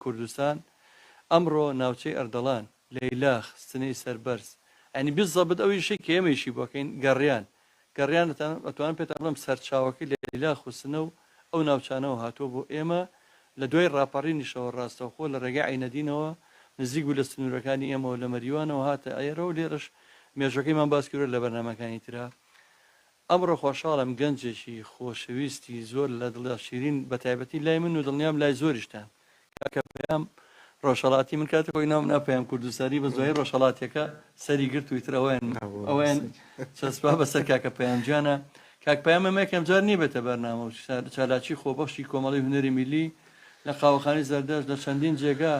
کوردستان ئەمڕۆ ناوچەی ئەردەڵان لەیلاخ سنەی سەربەرز ئەنی بالضبط ئەوەی شەی کە ئێمەیشی بۆکەین گەڕیانتان ئەتوان پێتان بڵم سەرچاوەکەی لەیلاخ و سنە و ئەو ناوچانەوە هاتووە بۆ ئێمە لە دوای ڕاپەڕینیشەوە ڕاستەوخۆ لە ڕێگای عینەدینەوە نزیک بوو لە سنوورەکانی ئێمەوە لە مەریوانەوە هاتە ئەێرە و لێرەش مێژەکەیمان باس کرد لە بەرنامەکانی ترا ئەمڕۆ خۆشحاڵم گەنجێکی خۆشەویستی زۆر لە دڵیا شیرین بە تایبەتی لای من و دڵنیام لای زۆریشتان کاکە پێیام ڕۆژهەڵاتی من کاتێک خۆی نام ناپەیەم کوردستانی بە زۆی ڕۆژهەڵاتیەکە سەری گرت تویتر ئەویان چەسپا بەسەر کاکە پەیامجانە کاک پەیامەمەکەم جار نییە بێتە بەرنامە و چالاکی خۆبەخشی کۆمەڵی هونەری میلی لە قاوەخانی زەردەش لە چەندین جێگا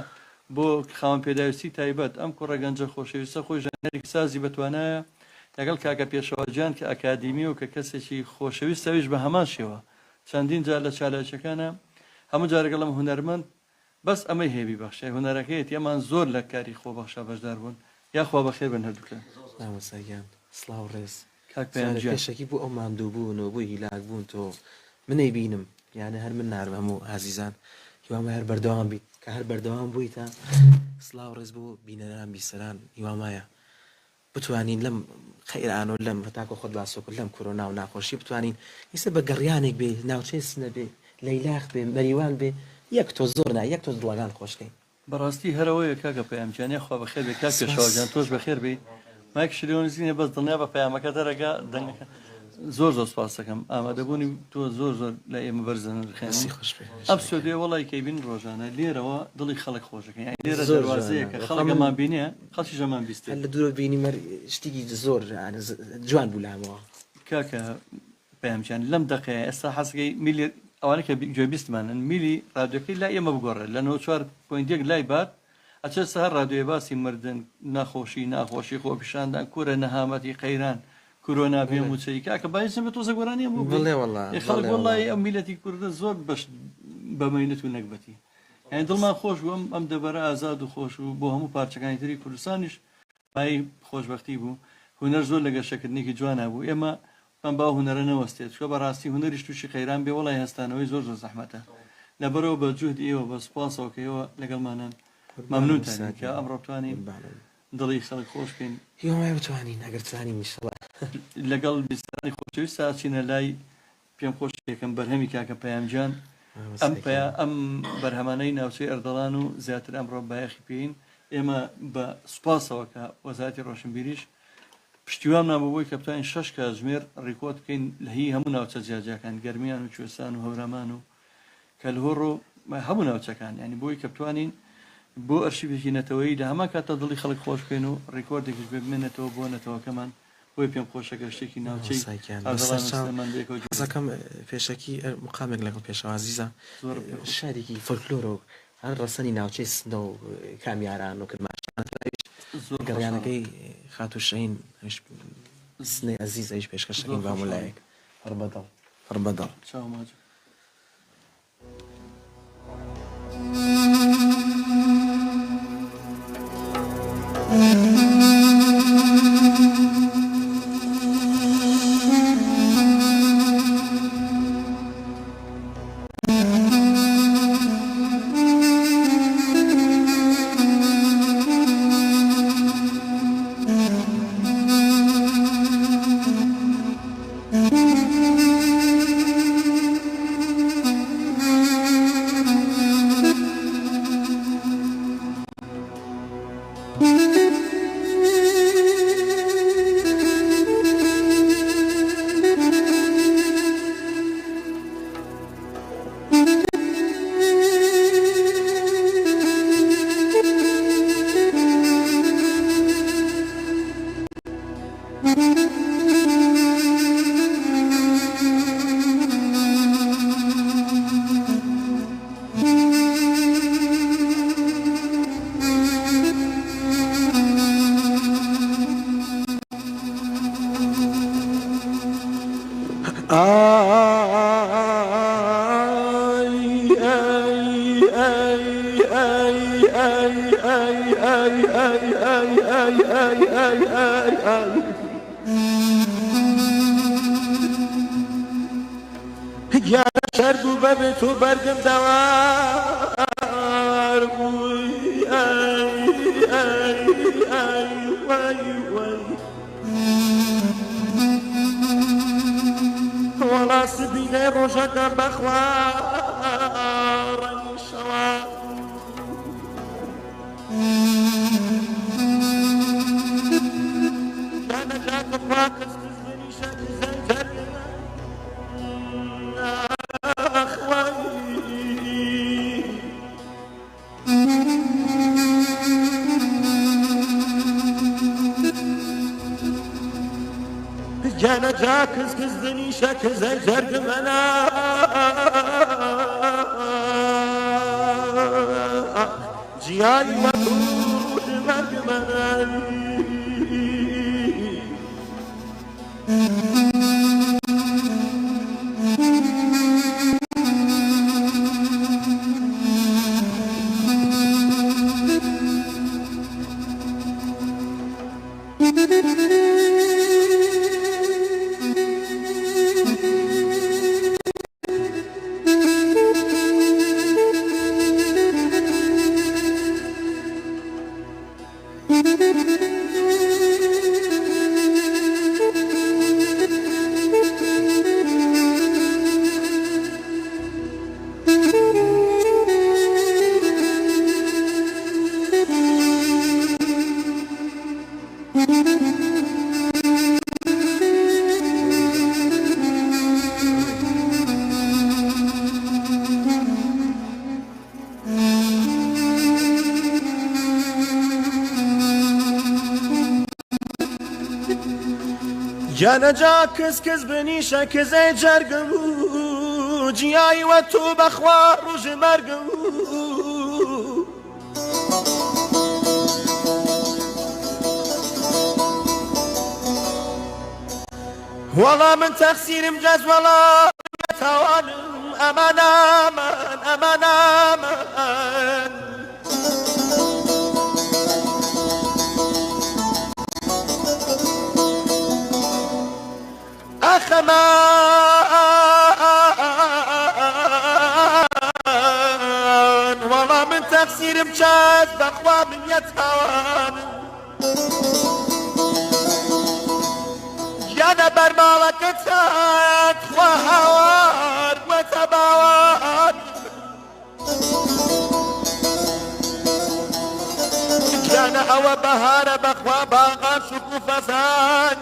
بۆ خاوەن پێداویستی تایبەت ئەم کوڕە گەنجە خۆشەویستە خۆی ژانێرێک سازی بەتوانایە لەگەڵ کاکە پێشەوەجان کە ئەکادیمی و کە کەسێکی خۆشەویستەویش بە هەمان شێوە چەندین جار لە چالاکیەکانە هەموو جارەگەڵ ئەم هونەرمەند بەس ئەمەی هێوی بەخشێ هونەرەکەیت ئەمان زۆر لە کاری خۆبەخشە بەشدار بوون یاخوا بەخێر بن هەردووکە نامەسەگیان سڵاو ڕێز کاک پەیامجان پێشەکی بوو ئەو ماندوو بوونەوە بووی هیلاک بوون تۆ منەی بینم یانە هەر من نارم هەموو عزیزان هیوامە هەر بەردەوام بیت کە هەر بەردەوام بوویتە سڵاو ڕێز بوو بینەران بیسەران هیوامایە بتوانین لەم خەیران و لەم هەتاکە خۆت باسۆکرد لەم کۆرۆنا و ناخۆشی بتوانین ئێستا بە گەڕیانێک بێ ناوچەی سنە بێ لەیلاخ بێ مەریوان بێ یەک تۆ زۆر نا یەک تۆ دڵەکان خۆشکەین بەڕاستی هەرەوەیە کاکە پەیامجانێ خوا بەخێر بێ کاک پێشەوەجان تۆش بەخێر بێ مایک شریۆن زیینە بەس دڵنیا بە پەیامەکە دەرەگا دەنگەکە زۆر سپاس دەکەم ئامادەبوونی تۆ زۆر لە ئێمە بەرزن خێنی خۆش بێ ئەم سودێ وڵی کەیبین ڕۆژانە لێرەوە دڵی خەڵک خۆشەکەین لێرە دەواازەیە کە خەڵکەمان بینێ خەڵکی ژەمان بیستێ لە دوورە بینی مەر شتێکی زۆر جوان بوو لامەوە کاکە پەیامجان لەم دقەیە ئێستا حەزگەی میلی ئەوانە کە گوێ بیستمانن میلی ڕادیۆکەی لای ئێمە بگۆڕێ لە 94.1 لای بات ئەچێت سەر ڕادیۆی باسی مردن ناخۆشی خۆپیشاندان کوورە نەهامەتی قەیران کۆرۆنا بێ موچەی کاکە باعث بە تۆزە گۆرانی بوو بڵێ وەڵڵا خەڵک وەڵڵی ئەم میلەتی کوردە زۆر بەش بەمەینەت و نەکبەتی یعنی دڵمان خۆش بووم ئەم دەبەرە ئازاد و خۆش و بۆ هەموو پارچەکانی تری کوردستانیش پای خۆشبەختی بوو هونەر زۆر لە گەشەکردنێکی جوانە بوو ئێمە ئەم با هونەرە نەوەستێت چکە بەڕاستی هونەریش تووشی خەیران بێ وەڵی هەستانەوەی زۆر زەحمەتە لەبەرەوە بە جوهد ئێوە بە سوپاسەوە کە ئێوە لەگەڵمانن مەمنونتان کە ئەمڕۆ بتوانین دڵی خەڵک خۆش بکەین هیوامای بتوانین ئەگەر توانین میشڵە لەگەڵ بیستانی خۆشەویست ساچینە لای پێم خۆش یەکەم بەرهەمی کاکە پەیامجان ئەم بەرهەمانەی ناوچەی ئەردەڵان و زیاتر ئەمڕۆ بایەخی پێین ئێمە بە سوپاسەوە کە وەزارەتی ڕۆشنبیریش پشتیوان نابەوەی کە بتوانین 6 کاتژمێر ڕیکۆرد بکەین لە هی هەموو ناوچە جیاجەکان گەرمیان و کوێستان و هەورامان و کەلهۆڕ و هەموو ناوچەکان ینی بۆی کە بتوانین بۆ ئەرشیڤێکی نەتەوەیی لە هەمان کاتە دڵی خەڵک خۆش بکەین و ڕیکۆردێکیش ببمێنێتەوە بۆ نەتەوەکەمان بۆی پێم خۆشە گەشتێکی ناوچەی قسەکەم پێشەکی مقامێک لەگەڵ پێشەوە عزیزە شارێکی فۆلکلۆرۆ هەر ڕەسەنی ناوچەی سنە و کامیاران و کرماشان گەڕیانەکەی خاتوشەین سنەی عزیز ئەیش پێشکەشەکەین بە مولایەک هەربەدەڵ چاوماجە یا شەرگ و بەبێت و بەرگم دەوار وڵا سبینێ ڕۆژەکە بەخوارەنی شەوە دانەجاتە خوا کەس کردنی شەک زەنجەرگە جانا جا کس کس دنیشا کس جرگ منا جیایی و دور مرگ منا جانا جا کس کس بنیشا کس جرگم جیایی و تو بخوار روش مرگم والله من تقصيرم جاز والله توانم امان امان امان امان اخ امان والله من تقصيرم جاز بخوا من يتوانم أنا برمالكتك وهوار وتباوار كان هوا بهار بخوا باغا شكو فسان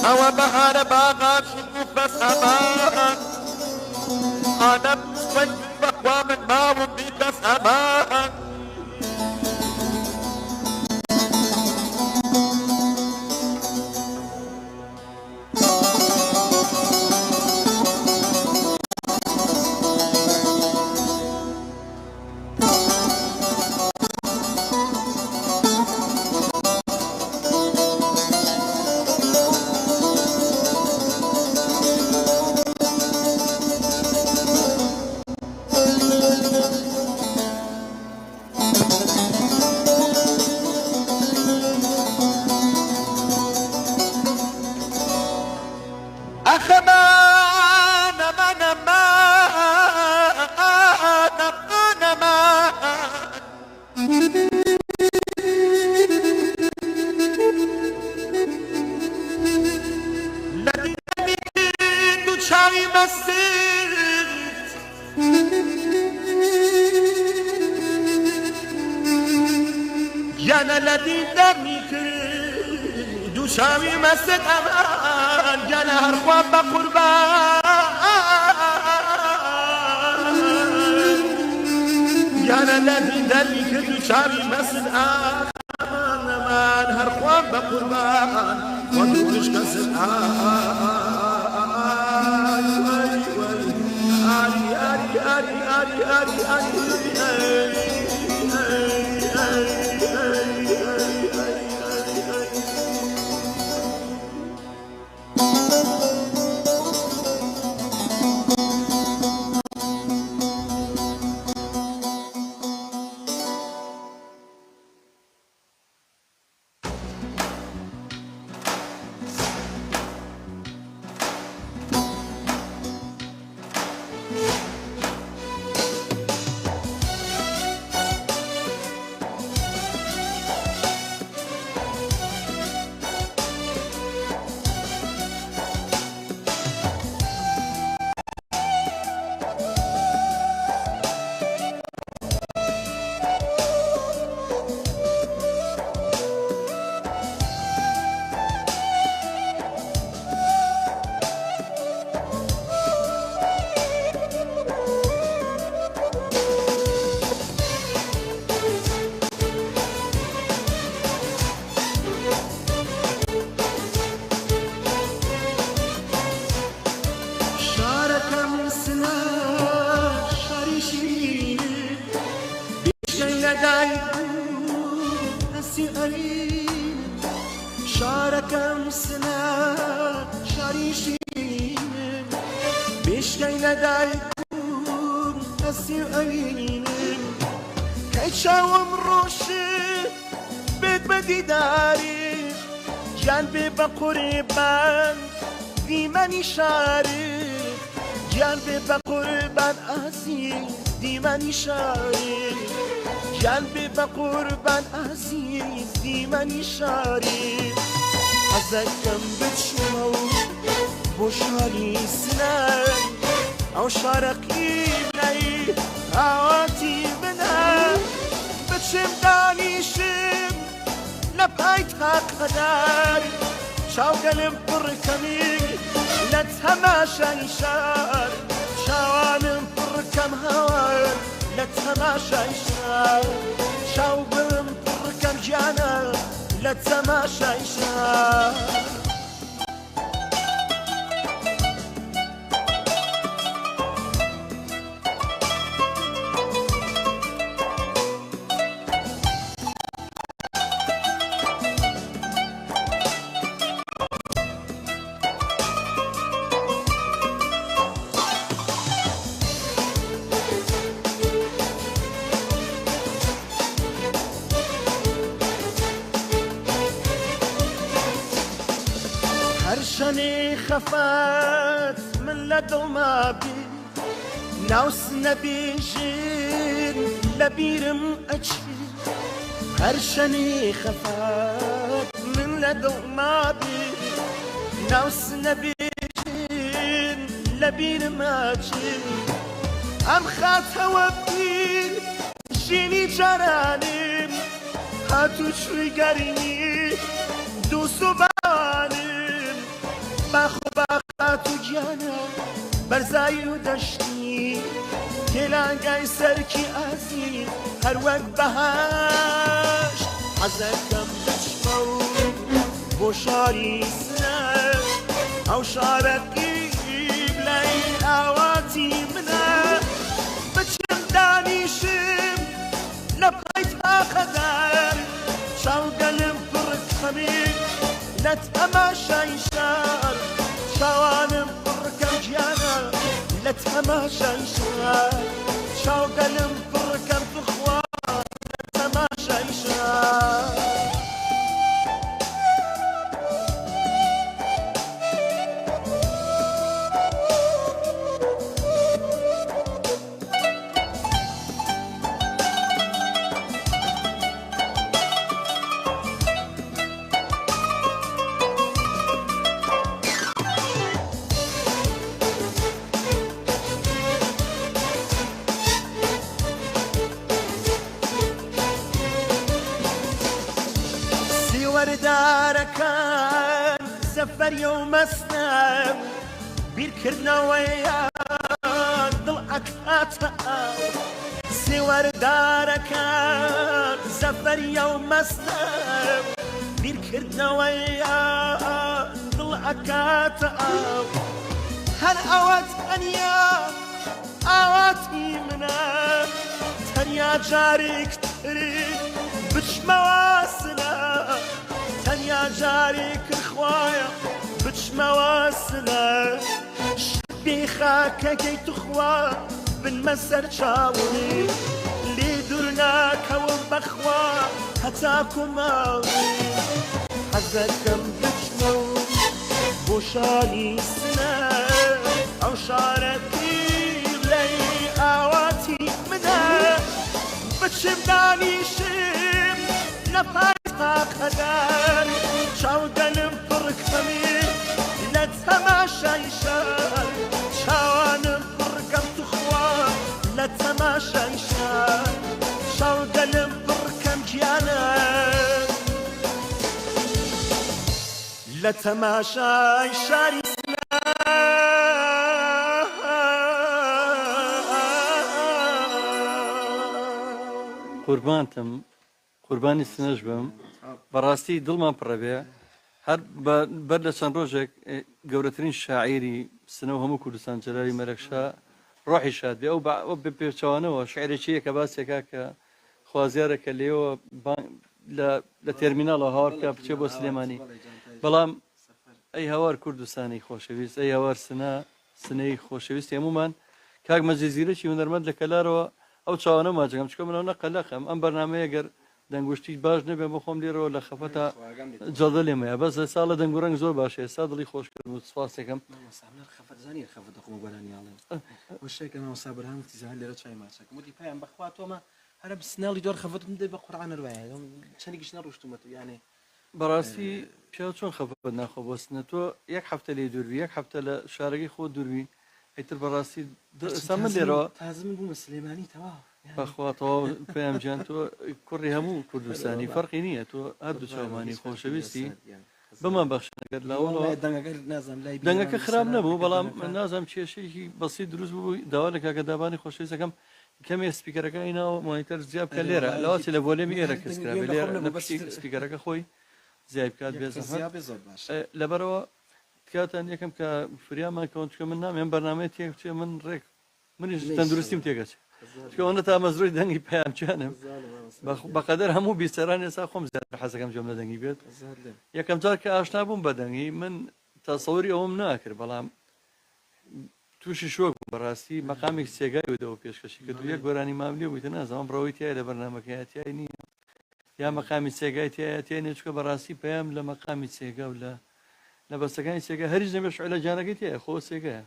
هوا بهار باغا شكو فسان أنا مصفن ومن ما وديك سماء جانا الذي دمي كرد وشاوي مسد امان جانا هرخواب بقربان جانا الذي دمي كرد وشاوي مسد امان امان هرخواب بقربان ودوش كسد پشکەی لەدایک بوون دەستی و ئەوینم کەی چاوم ڕۆشت بێت بە دیداری گیان بێ بە قوربان دیمەنی شاری گیان بێ بە قوربان ئازیز دیمەنی شاری گیان بێ بە قوربان ئازیز دیمەنی شاری حەزەکەم بچمە و بۆ شاری سنەر ئەو شارەقی بنەی ئاواتی منە بچم دانیشم لە پای تاقەدار چاوگەلم پڕکەمی لە تەماشای شار چاوانم پڕکەم هەوار لە تەماشای شار چاوگەلم پڕکەم گیانە لە تەماشای شار شنی خفت من لدوما بی ناوس نبیجین لبیرم اچی هر شنی خفت من لدوما بی ناوس نبیجین لبیرم اچی ام خاتوا بیر جینی جرانیم هاتو چوی گرینی دوستو بانیم باخو باخاتو گیانە بەرزایی و دەشتی تێلانگای سەرکی ئازی هەر وەک بەهاشت حەزەکەم بچمە و بۆ شاری سنەر ئەو شارەقی بلای ئاواتی منە بچم دانیشم لە پای تاقەدار چاوگەلم پڕکەمی لە تەماشای شار چاوانم پڕکەم گیانە لە تەماشای شار چاوگەلم پڕکەم بخوا لە تەماشای شار وەردارەکان زەفەریە و مەستە بیرکردنەوەیان دڵ ئەکاتە ئاو سێوەردارەکان زەفەریە و مەستە بیرکردنەوەیان دڵ ئەکاتە ئاو هەر ئەوەت ئەنیا ئاواتی منە تەنیا جارێکتری بچمەوە سنە تەنیا جارێکر خوایە بچمەوە سنە شبێ خاکەکەی توخوا بنمە سەر چاوی لێ دوور ناکەوم بەخوا هەتاکو ماوی حەزەکەم بچمە و بۆ شاری سنە ئەو شارەتی لەی ئاواتی منە بچم دانیشم لە پای تاقەدار چاوگەلم پڕکەمی لە تەماشای شار چاوانم پڕکەم توخوا لە تەماشای شار چاوگەلم پڕکەم گیانە لە تەماشای شاری قوربانتم قوربانی سنەش بم بەڕاستی دڵمان پڕەبێ هەر بەر لە چەند ڕۆژێک گەورەترین شاعیری سنە و هەموو کوردستان جەلالی مەرەکشا ڕۆحی شاد بێ ئەو بە پێچەوانەوە شعرێکی یەکە باسێکا کە خوازیارەکە لێەوە لە تێرمیناڵەوە هاوار بکە بچێ بۆ سلێمانی بەڵام ئەی هەوار کوردستانی خۆشەویست ئەی هەوار سنە سنەی خۆشەویستی هەمومان کاک مەجێزیرەکی هونەرمەند لە کەلارەوە ئەو چاوانە ماجەکەم چکە منەوە نەقەلەقم ئەم بەرنامەیە گەر دەنگشتی باش نەبێ بۆ خۆم لێرەوە لە خەفەتە جەڵدە لێمەیە بەس لە ساڵە دەنگ و ڕەنگ زۆر باشە ئێستا دڵی خۆشکرد و سپاسێکم خەفەتزانی خەفەت دەخۆم گۆرانیاڵێن وشێکە مامۆستا بەرهەم تیزان لێرە چای ماچەکەم وتی پایان بەخوا تۆمە هەرە سناڵی دۆر خەفەتم دێ بە قورعان نەروایە چەندێکیش نەڕۆشتومەتە یانێ بەڕاستی پیا چۆن خەفەت ناخۆ بۆستنە تۆ یەک هەفتە لێ دووربی یەک هەفتە لە شارەکەی خۆ دووربی ئەیتر بەڕاستی ئێستا من لێرەوە تازم بوومە سلێمانی تەواو بەخواتەوە پێیان گیان تۆ کوڕی هەموو کوردستانی فەرقی نییە تۆ هەردوو چاومانی خۆشەویستی بمان بەخشنەکەت لاوەڵەوە دەنگەکە خراپ نەبوو بەڵام نازانم کێشەیەکی بەسی دروست بوو داوا لە کاکە دابانی خۆشەویستەکەم کەمێ سپیکەرەکە ئیناوە مۆنیتەر زیاب کە لێرە لەواتی لە بۆلێمی ئێرە کەسکرا لێرە نەپشتی سپیکەرەکە خۆی زیای بکات لەبەرەوە کاتان یەکەم کە فریامان کەون چکە من نامێن بەرنامەیە تێک بچێ من ڕێک منیش تەندروستیم تێگەچێت چکەوەنە تا مەزروی دەنگی پەیامچانم بەقەدەر هەموو بیسەران ێستا خۆم زیاتر حەزەکەم جۆم لە دەنگی بێت یەکەم جار کە ئاشنا بووم بە دەنگی من تەسەووری ئەوم ناکرد بەڵام تووشی شۆک بوو بەڕاستی مەقامێک سێگای بێتەوە پێشکەشی کرد و یەک گۆرانی ماملی بوویتە نازانم ڕەوەی تایە لە بەرنامەکەیەتیای نییە یا مەقامی سێگای تایەتیای نیە چکە بەڕاستی پەیام لە مەقامی سێگا و لە بەستەکانی سێگا هەریش نەبێ شعلە جانەکەی تایە خۆ سێگایە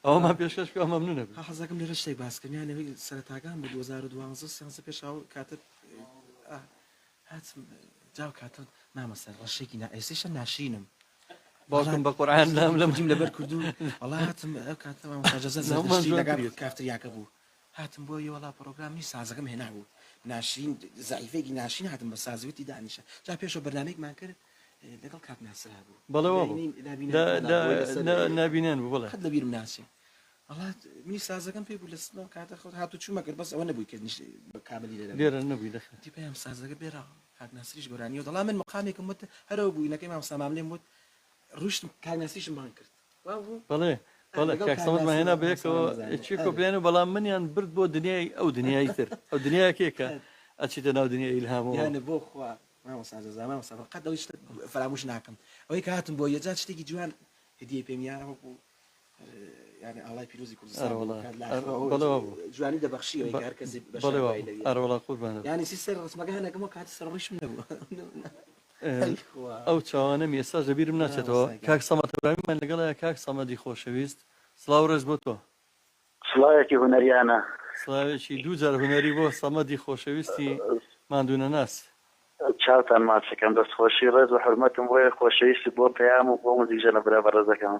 ئەومان پێشکەش پێ مەمنونە بوو حەزەکەم لێرە شتێک باسکەمیانەوەی سەرەتاکان بوو 2012 سیانسە پێشاو کاتت هاتم جاو کاتە مامەسەر ڕەشێکی ئێستێشە ناشینم باوکم بە قورعان لەم جیم لەبەر کردو وڵا هاتم ئەو کاتە مامەساجەزە لەگەڵ کافتریاکە بوو هاتم بۆ وڵا پرۆگرامی سازەکەم هێنا بوو ناشین زعیفێکی ناشین هاتم بە سازوێتی دانیشە جا پێشەوە بەرنامەیەکمان کرد لەگەڵ کاک ناسرا بوو بەڵەوە نابینێن بوو بڵێ قەت لەبیرم ناچێ وڵات منی سازەکەم پێ بوو لە سنەوە کاتە خۆت هاتو چوومە کرد بەس ئەوە نەبووی کرد کابلی لێرە نەبووی دی پێیان سازەکە بێرا کاک ناسریش گۆرانیەوە دەڵام من مەقامێکم وت هەرەوە بووینەکەی مامۆستا ماملێم وت ڕوشتم کاک ناسریشم بان کرد بەڵێ بەڵێ کاکسەمەدمان هێنا بەیەکەوە چی کۆپلێن و بەڵام منیان برد بۆ دنیای ئەو دنیای تر ئەو دنیاکێکە ئەچیتە ناو دنیای ئیلهامەوە یانە بۆ خوا مامۆستا زامان قەت ئەوەی شتە فەراموش ناکەم ئەوەی کە هاتم بۆ یەجار شتێکی جوان هدیە پێم یانەوە بوو یعنی ئاڵای پیرۆزی کوردستان جوانی دەبەخشیەوەی کە هەر کەسێک ئەرەوەڵا قوربانە یانی سەر ڕسمەکە هەنەکەمەوە کاتی سەر ڕیشم نەبوو ئەو چاوانە ئێستا ژەبیرم ناچێتەوە کاک سەمەتەبرامیمان لەگەڵە کاک سەمەدی خۆشەویست سڵاو ڕێز بۆ تۆ سڵاوێکی هونەریانە سڵاوێکی دوو جار هونەری بۆ سەمەدی خۆشەویستی ماندوونە ناس چاوتان ماچەکەم دەستخۆشی ڕێز و حرمەتم بۆیە خۆشەویستی بۆ پەیام و بۆ موزیکژە لە برا بەڕێزەکەم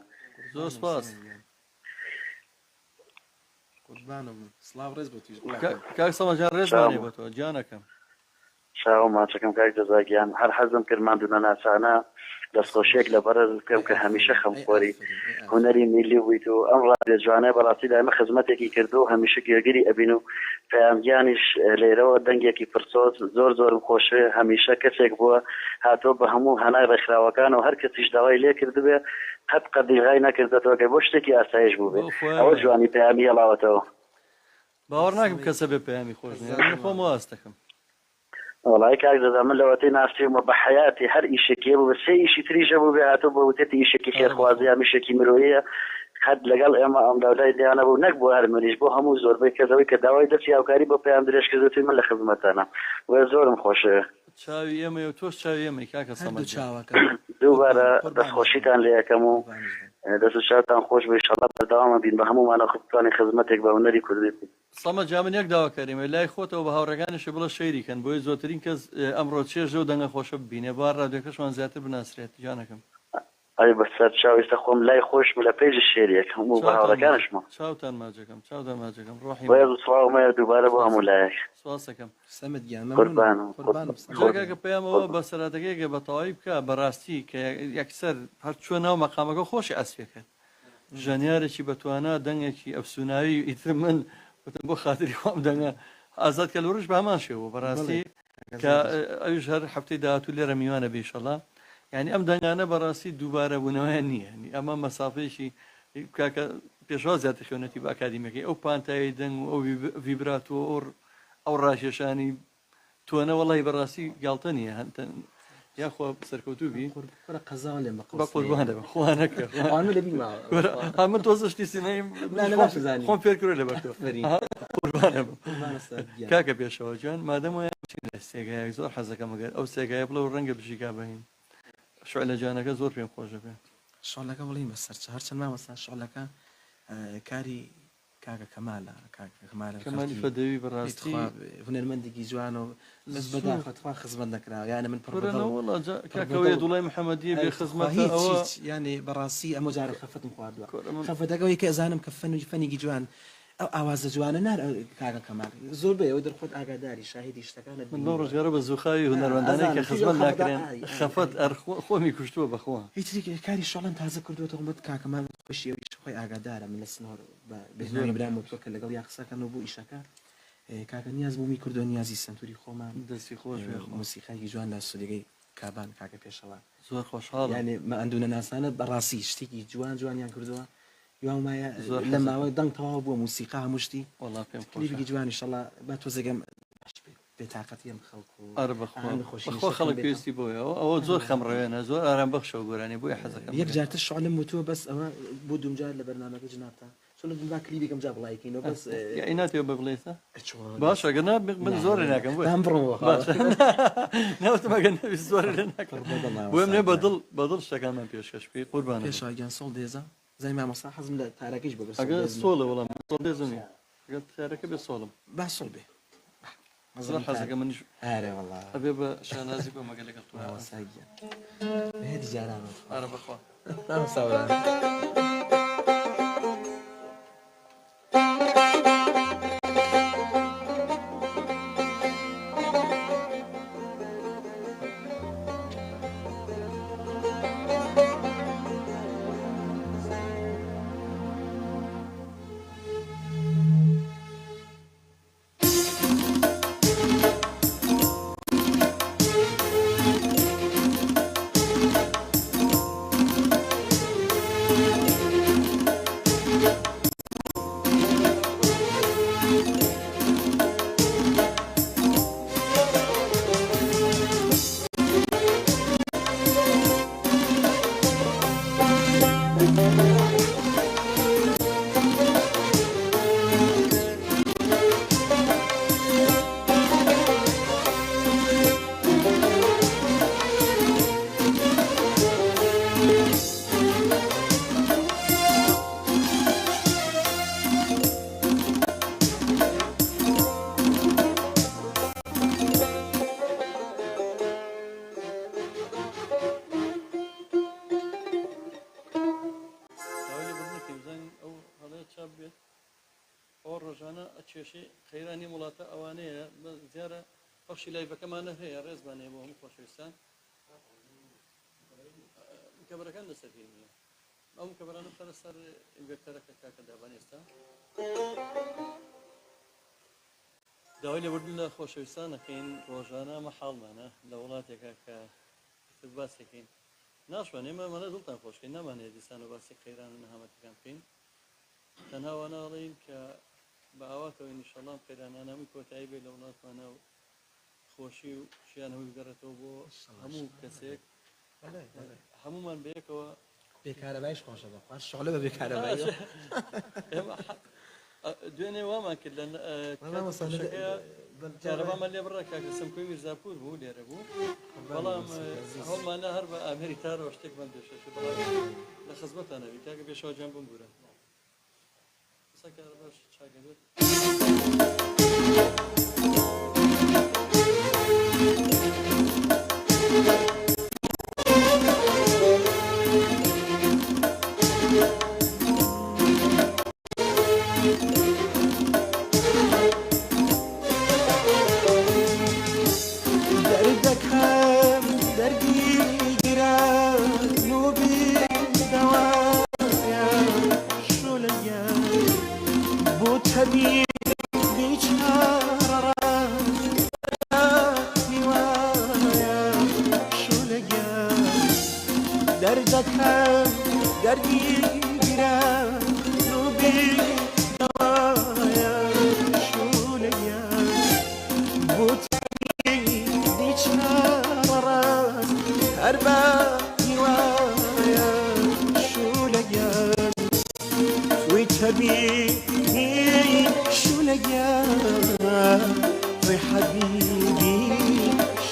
زۆر سپاس سڵاو ڕێز بۆ کاک سەمەجان ڕێزمانێ بۆ تۆ گیانەکەم شاو ماچەکەم کاک جەزاگیان هەر حەزم کرد ماندوونە ناچانە دەستخۆشیێک لە بەرز بکەم کە هەمیشە خەمخۆری هونەری میلی بوویت و ئەم ڕادێ جوانەیە بەڕاستی دایمە خزمەتێکی کردو و هەمیشە گوێگری ئەبین و پەیامگیانیش لێرەوە دەنگێکی پرسۆز زۆرم خۆشوێ هەمیشە کەسێک بووە هاتۆ بە هەموو هەنای ڕێکخراوەکان و هەر کەسیش داوای لێ کردبێ قەت قەدیغای نەکردێتەوە کە بۆ شتێکی ئاسایش بوو بێ ئەوە جوانی پەیامی هێڵاوەتەوە باوەڕ ناکەم کەسە بێ پەیامی خۆش خۆم واستەکەم وڵای کاک دەدا من لەوەتەی ناستیمە بە حیاتی هەر ئیشێکی بوو بە سێ ئیشی تریژە بوو بێ هاتۆ بۆ وتێتی ئیشێکی خێرخوازی ئەمیشێکی مرۆیە قەت لەگەڵ ئێمە ئەم لەولای دیانە بوو نەک بۆ هەر منیش بۆ هەموو زۆربەی کەسەوەی کە داوای دەستی هاوکاری بۆ پەیام درێژ کردوتی من لە خزمەتانە وێ زۆرم خۆشەوە چاوی ئێمە و تۆش چاوی ئێمەی کاکە سەمەد دووبارە دەستخۆشیتان لێ یەکەم و دەست و چاوتان خۆش بێ ئینشاڵڵا بەردەوامە بین بە هەموومانە خوتوانی خزمەتێک بە هونەری کوردی سەمەد جا من یەک داواکاریمە لای خۆتەوە بە هاوڕێگانیشە بڵە شەیریکەن بۆی زۆرترین کەس ئەمڕۆ چێژە و دەنگە خۆشە ببینێ با ڕادیۆکەشمان زیاتر بناسرێت جانەکەم ئەی بەسەر چاویستە خۆم لای خۆشم لە پێیژ شێریەک هەموو بە هاوڕێگانشمە چاوتان ماجەکەم چاوتان ماجەکەم ڕۆحی سڵاومەیە دووبارە بۆ هەموو لایەک سواسەکەم قوربانم پێیامەوە بە سەراتەکەیکە بە تەواوی بکە بەڕاستی کە یەکسەر هەر چوە ناو مەقامەکە خۆشی ئەسپێکرد ژەنیارێکی بەتوانە دەنگێکی ئەفسوناوی ئیتر من وتم بۆ خاتری خۆم دەنگە ئازاد کە لەڕژ بە هەمان شێوە بەڕاستی کە ئەوش هەر هەفتەی داهاتوو لێرە میوانە بێشەڵا یعنی ئەم دەنگانە بەڕاستی دووبارە بوونەوەیان نییە ئەمە مەسافەیەکی کاکە پێشوا زیاتر خوێنەتی بە ئاکادیمەکەی ئەو پانتایی دەنگ و ئەو ڤیبراتۆ ئەو ڕاکێشانی تۆنە وەڵی بەڕاستی گاڵتە نییە یاخوا سەرکەوتوو بی كرة قزاوة اللي بە قوربانە بە خوانەکە أنا اللي بيجمع من تۆزشتی سینەیم لا، لا، باش زاني. خۆم فێر کرد لە بەرتەوە قوربانە بە ما نستطيع. کاکە پێشەوە جوان مادەم وایە بچین لە سێگایەک زۆر حەزەکەم ئەگەر ئەو سێگایە بڵە و ڕەنگە بژیکا بەهین شعلە جانەکە زۆر پێم خۆشە پێ شغلك بڵین بەسەر هەرچەند مامەستا شغلەکە کاری کاکە کەمالە کاکە کەمالە کەمالی فەدەوی بەڕاستی هونەرمەندێکی جوان و بەس بەداخەتخوا خزمەت نەکراوە یانە من وڵا کاکەوەیە دوڵای محەممەدی بێ خزمەت ئەوە ینی بەڕاستی ئەمە جارە خەفتم خواردووە خەفەتەکەەوەی کە ئەزانم کە فەنێکی جوان ئەو ئاوازە جوانە نار کاگە کەمال زۆر بێ ئەوە دەرخۆت ئاگاداری شاهدی شتەکانت من بەو ڕژگارە بە زوخاوی هونەرمەندانەی کە خزمەت ناکرێن خەفەت خۆمی کوشتووە بەخوا هیچ کاری شڵەن تازە کردوەوە بەت کاکەمان خۆشیەوەی خۆی ئاگادارە من لە سنۆر بێزۆری برام وتوکە لەگەڵ یا قسەکەن و بۆ ئیشەکە کاکە نیاز بوومی کردو نیازی سنتوری خۆمان دەستی خۆش موسیقای جوان لە سودەگەی کابان کاکە پێشەوە زۆر خۆشحاڵ یعنی مە ئەندونە ناسانە بەڕاستی شتێکی جوان جوانیان کردووە یوان وایە لە ماوەی دەنگ تەواو بووە موسیقا هەمووشتی وڵا پێم کلیپێکی جوانی شەڵا با تۆزەگەم بێتاقەتی ئەم خەڵکو ئەرە بەخۆ خەڵک پێویستی بۆیەوە ئەوە زۆر خەمڕەوێنە زۆر ئارام بەخشە و گۆرانی بۆی حەزەکەم یەک جارتە شعلم وتووە بەس ئەوە بۆ دومجار لە بەرنامەکە جنابتە چۆن دومبا کلیپێکم جا بڵایکەینەوە بەس ئیناتێ بە بڵێسە باشە گەنا من زۆر ناکەم دام بڕەوە ناوتمەگە نەوی زۆر لێ ناکەم بۆم نێ بەدڵ شتەکانمان پێشکەش پێی قوربانە پێشاگیان سۆڵ دێزە زای مامەسا حەزم لە تارەکەیش بە ئەگە سۆڵە وەڵام سۆڵ دێزنی ئەگەر تارەکە بێ سۆڵم با سۆڵ بێ زۆر حەزەکە منیش ئارێ وەڵا ئەبێ بە شانازی بۆ مەگە لەگەڵ تو ساگیان هێدی جارانە ئارە بەخوا نامساوەران ئەو ڕۆژانە ئەچێشی خەیرانی وڵاتە ئەوانەیە زیارە بەخشی لایڤەکەمانە هەیە ڕێزبانەیە بۆ هەموو خۆشەویستان کەبەرەکان لەسەر نیە ئەو کەبەرانە بخەنە سەر ئینڤێکتەرەکە کاکە دابان ئێستا داوای لێبوردن لە خۆشەویستانەکەین ڕۆژانە مەحاڵمانە لە وڵاتێکە کە باسێکین ناشوانێ مەمانە دڵتان خۆشکەین نامانەیە دیسان و باسی خەیران و نەهامەتەکان بکەین تەنها واناڵین کە بە ئاواتەوە ئینشەڵڵا قەیرانانەمی کۆتایی بێ لە وڵاتمانە و خۆشی و شیان هەووی بگەڕێتەوە بۆ هەموو کەسێک هەمومان بەیەکەوە بێکارەبایش خۆشە بەخوا شغلە بە بێکارەبایی دوێنێ وامان کرد لە کارەبامان لێ بڕە کاکە سەمکۆی میرزاپور بوو لێرە بوو بەڵام هەڵمانە هەر بە ئامێری تارەوە شتێکمان پێشەش بەڵام لە خزمەتانەوی کاکە پێشەوە جان بم بورە کارە باش چاگەبێت دەردەکەم دەردی گران و بیردەوایە شولەیە بۆ تەبیبی چارە هیوایە شولەیە دەردەکەم دەردی گران و بیردەوایە شولەیە بۆ تەبیبی چارە حبيبي شو لقيان وي حبيبي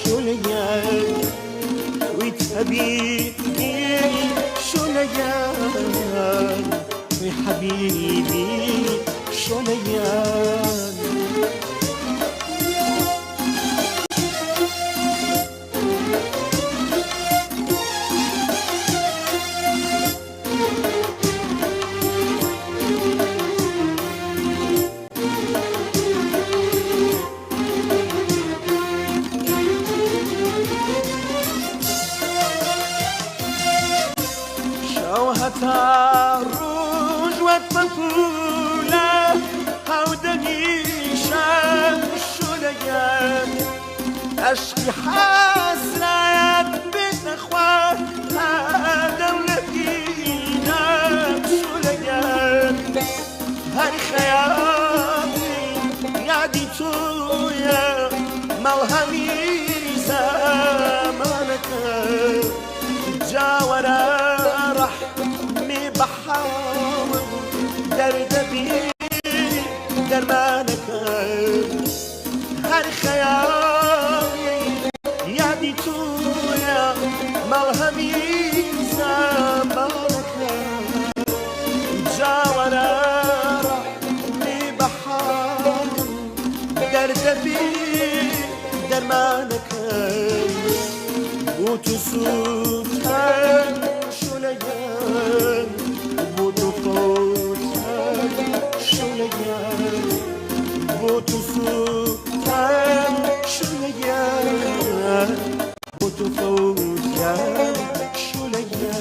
شو لقيان ويت حبيبي شو لقيان وي حبيبي شو لقيان الروج والطفولة هودني شام الشليان أشكي حسرات بين أخوات هذا ولدينا شليان هاي خيالي يعدي تويا ملهمي زمانك جاورا بحاول درد بي درمانك هر خيالي يعدي تويا ملهمي زمانك جاورا رحمي بحاول درد بي درمانك وتصوتك شو لقيان شو لقيان وتصوتك شو لقيان وتصوتك شو لقيان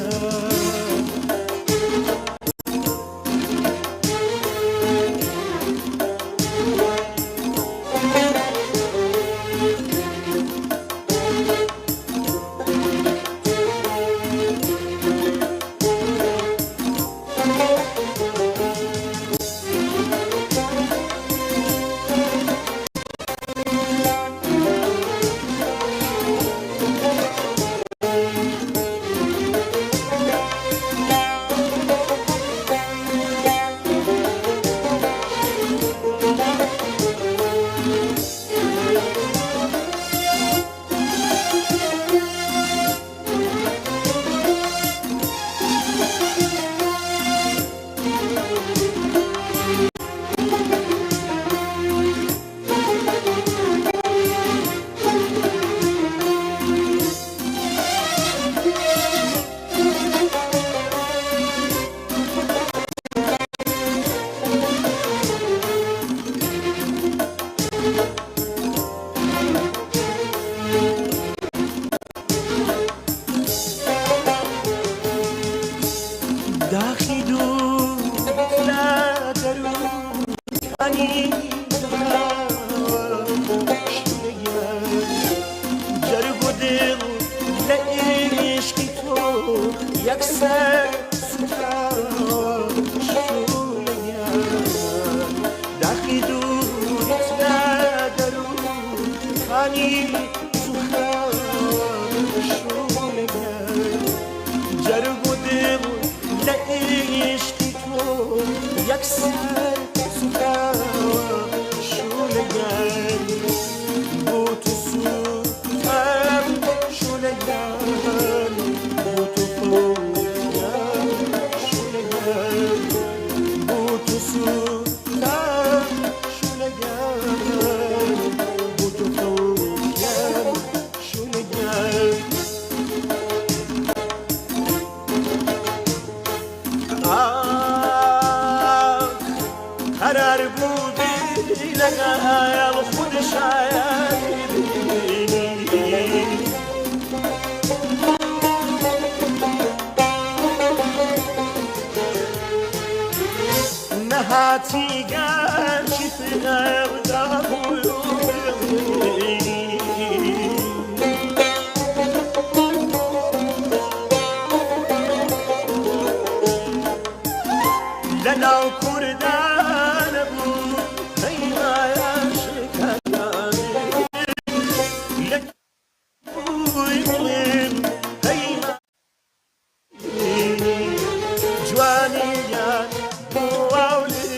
جواني يا بواولي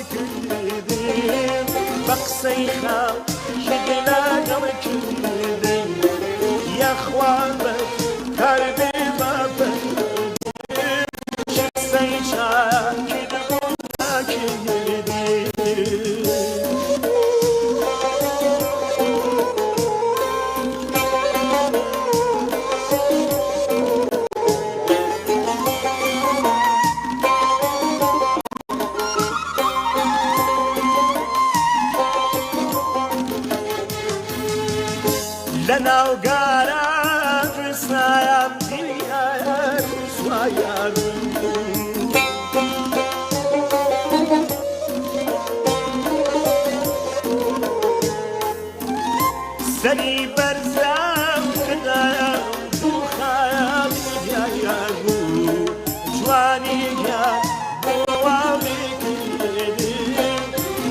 سری برزم کردم تو خیالی یارگو جوانی یا بوامی کردم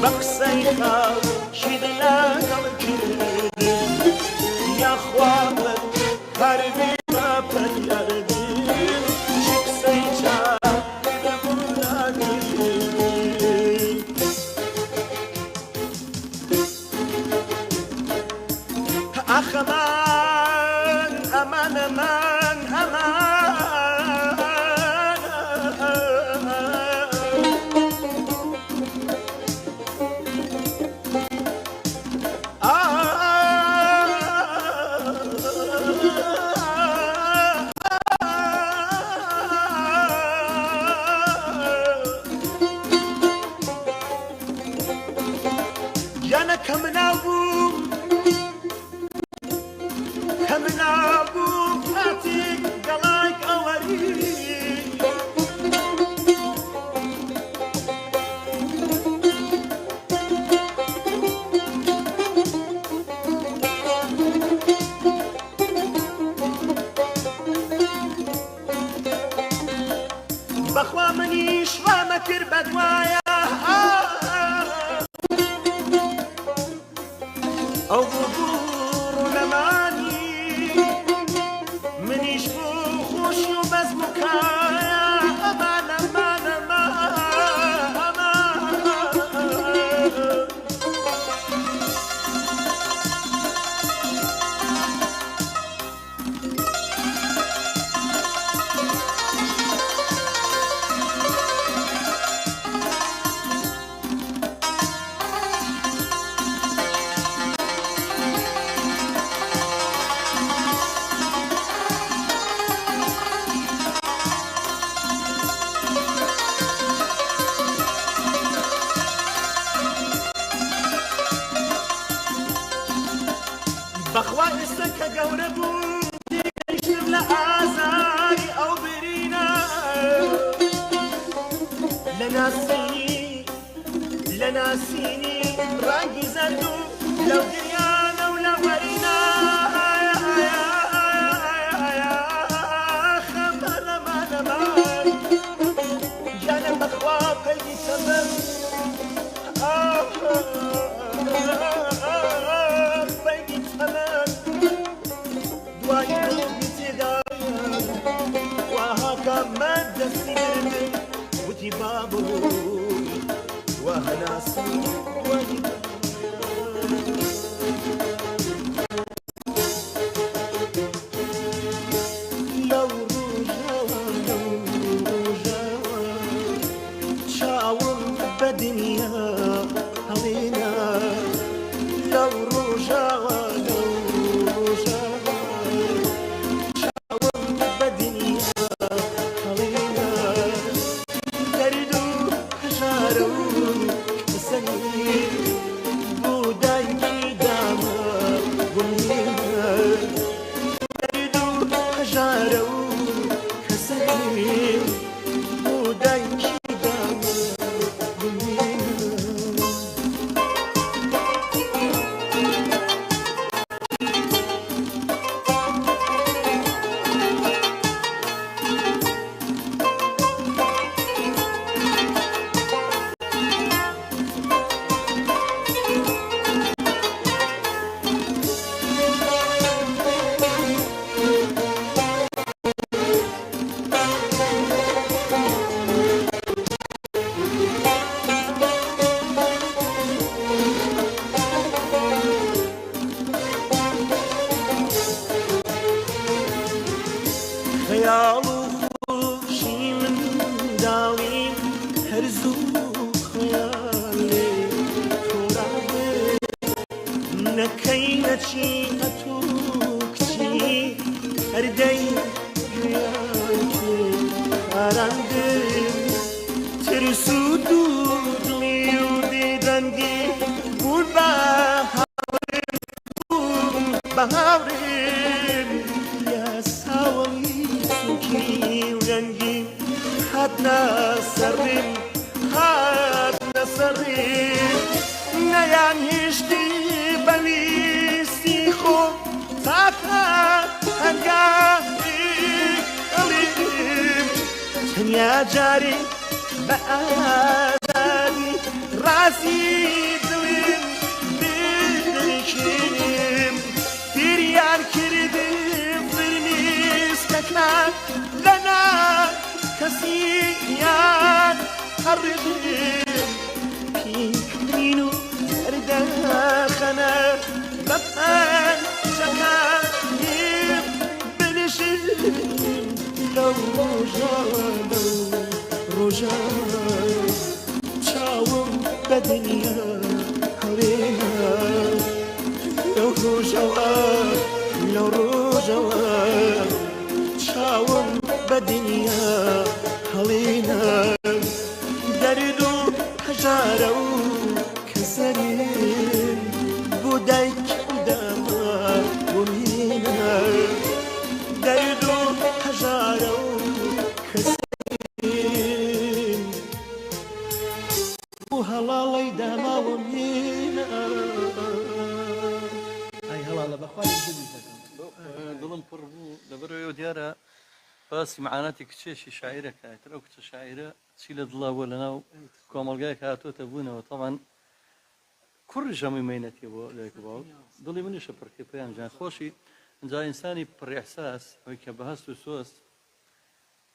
بقصی خاکی دلگم کردم یا خوابت قربی ما پریردم شکسی چا دمونا کردم أخ أمان أمان أمان أمان جانا كم نابوم كم نابوم فاتك قلاك أوري بخوا منيش ما كربت وايا أو بغور لماني منيش خوش وبس مكايا أمان أمان أمان أمان بخوا استك قوربو ديشم لآزاري أو برينا لناسيني رانقي زردو لو دريانا ولا ورينا خمر أمان أمان جانا بخوا قلبي سبب قلبي سبب دواي قلبي تدايا وهاكا ما دستيرني وتي بابوي وهناسي وهي لو رجاوا شاور بدنيا هوينا لو رجاوا خيال وخوشي من داوي هرزو خيالي ترابي نكينتي أتوكتي هردي رياكي أراندم ترسو دودلي وديدندي بود بهاورم يا ساوي سوكي ورنجي هاتنا سرين هاتنا سرين نيان هشتي بويستي خو تاكا هنقافي قليم تنيا جاري بأذاني راسي دلين بلكيم تريان كردم فرميستكنا لنا كسيان الرجيم كيك مينو رداخنا بفان شكاير بلشيم لو رجا شاوم بدنيا علينا لو رجا شاوم بدنيا علينا دردو حجارة كسرين بودايك دما ومينا دردو حجارة كسرين وهلا دما ومينا هاي هلا بخوالي دڵم پڕ بوو لەبەرەوە دیارە باسی معاناتی کچێشی شاعیرەکە ئەو کچە شاعیرە چی لە دڵاوە لەناو کۆمەڵگای هاتۆتە بوونەوە تەڵان کوڕی ژەمی مینەتی بۆ لێک باوک دڵی منیشە پڕکە پێیان جان خۆشی ئەجا ئینسانی پڕێحساس ئەوەی کە بە هەست و سۆز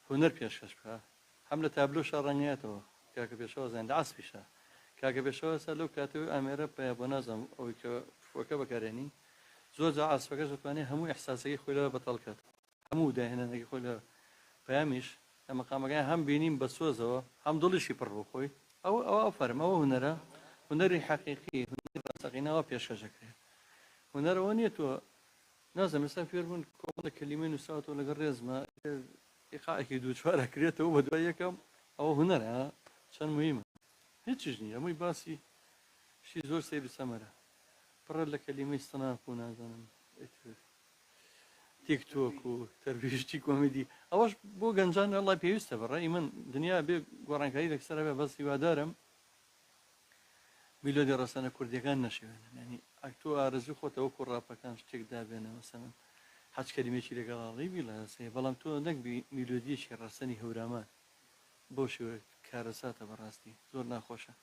هونەر پێشکەش بکە هەم لە تابلۆشە ڕەنگێتەوە کاکە پێشەوە زێندە ئاسپیشە کاکە پێشەوە سەر لەو کاتەوەی ئامێرە پێ بۆ نازەم ئەوەی کە فۆکە بەکارێنی زۆر جا ئاسپەکەش دەتوانێت هەموو ئەحساسەکەی خۆی لەوە بەتەڵکات هەموو داهێنانەکەی خۆی لە پەیامیش لە مەقامەکەی هەم بینیم بە سۆزەوە هەم دڵیشی پڕ بۆ خۆی ئەوە فەرم ئەوە هونەرە هونەری حەقیقی هونەری ڕاستەقینەوە پێشکەشەکرێت هونەرەوە نییە تۆ نازەم ئێستا فێربوون کۆمەڵە کەلیمەی نووساوەتەوە لەگەڵ ڕێزمە ئیقاعێکی دوو چوارە کرێتەوە بە دوای یەکەم ئەوە هونەرە چەند موهیمە هیچیش نییە هەمووی باسی شی زۆر سەیری سەمەرە پڕە لە کەلیمەی ستەناپ و نازانم تیکتۆک و تەرویشتی کۆمیدی ئەوەش بۆ گەنجان ئەڵای پێویستە بەڕێی من دنیا بێ گۆڕانکاری لەکسەرە بێ بەس هیوادارم میلۆدی ڕەسەنە کوردیەکان نەشێوێنن ینی ئەکتۆ ئارەزوو خۆتەوە کوڕاپەکان شتێک دابێنە مەسەڵەن حەج کەلیمێکی لەگەڵاڵی بی لە هەسەیە بەڵام تۆ نەکبی میلۆدیەکی ڕەسەنی هەورامان بۆ شێوە کارەساتە بەڕاستی زۆر ناخۆشە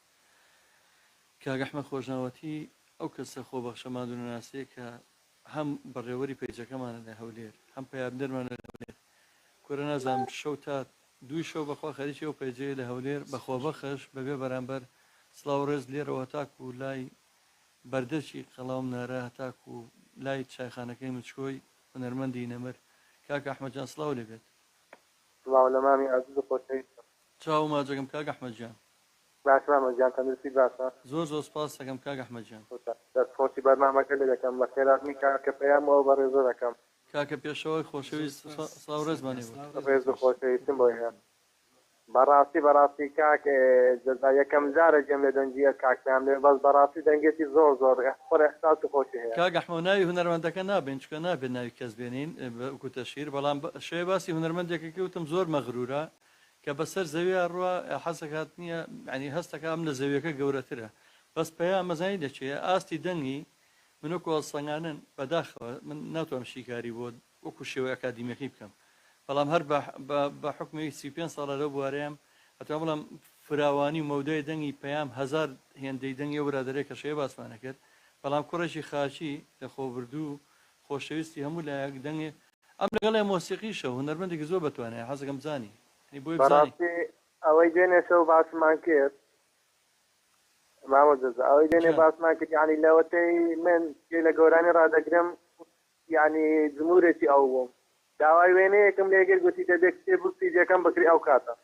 کاک ئەحمەد خۆشناوەتی ئەو کەسە خۆبەخشە مادونەناسەیە کە هەم بەڕێوەری پیجەکەمانە لە هەولێر هەم پەیامدەرمانە لە هەولێر کورە نازانم شەو تا دوی شەو بەخوا خەریکی ئەو پەیجەیە لە هەولێر بەخۆبەخش بەبێ بەرامبەر سڵاو ڕێز لێرەوە تاکو و لای بەردەچی قەڵاوم نارە تاکو و لای چایخانەکەی مچکۆی هونەرمەندی نەمر کاک ئەحمەدجان سڵاو لێبێت سڵاو لە مامی عەزیز و خۆشەویستم چاو ماجەکەم کاک ئەحمەدجان باش مامەجان تەندروستی باشە زۆر زۆر سپاس دەکەم کاک ئەحمەدجان دەستخۆشی بەرنامەکە لێ دەکەم بە خێراتنی کاکە پەیامەوە بەڕێزە دەکەم کاکە پێشەوەی خۆشەویست سڵاو ڕێزمانی بوو ڕێز و خۆشەویستم بۆی هەیە بەڕاستی کاک جەزا یەکەم جارە جێم لە دەنجیە کاکیان لێ بەس بەڕاستی دەنگێتی زۆر پڕ ئەحساس و خۆشی هەیە کاک ئەحمەد ناوی هونەرمەندەکە نابێن چکە نابێت ناوی کەس بێنین وەکو تەشیر بەڵام شێ باسی هونەرمەندێکەکە وتم زۆر مەغرورە کە بەسەر زەویە ڕوە حەزەکات نییە ینی هەستەکە ئەم لە زەویەکە گەورەترە بەس پەیام مەزانی دەچێت ئاستی دەنگی منۆکۆ سەنگانن بەداخەوە من ناتوانم شیکاری بۆ وەکو شێوەی ئەکادیمیەکەی بکەم بەڵام هەر بە حکمی 35 ساڵە لەو بوارەیەم ئەتوان بڵام فراوانی و مەودای دەنگی پەیام هزار هێندەی دەنگی و برادەرێک کە شێ باسمانە کرد بەڵام کوڕێکی خاچی لە خۆبردوو خۆشەویستی هەموو لایەک دەنگێ ئەم لەگەڵای مۆسیقیشە هونەرمەندێکی زۆر بەتوانێت حەزەکەم بزانی بەڕاستی ئەوەی دێنێ شەو باسمان کرد مامە جەزا ئەوەی دێنێ باسمان کرد یعنی لەوەتەی من لە گەورانی ڕادەگرم یعنی جمهورێتی ئەو بووم داوای وێنەیەکم لێگر گوتی دەبێت کتێب و سیدیەکەم بکری ئەو کاتە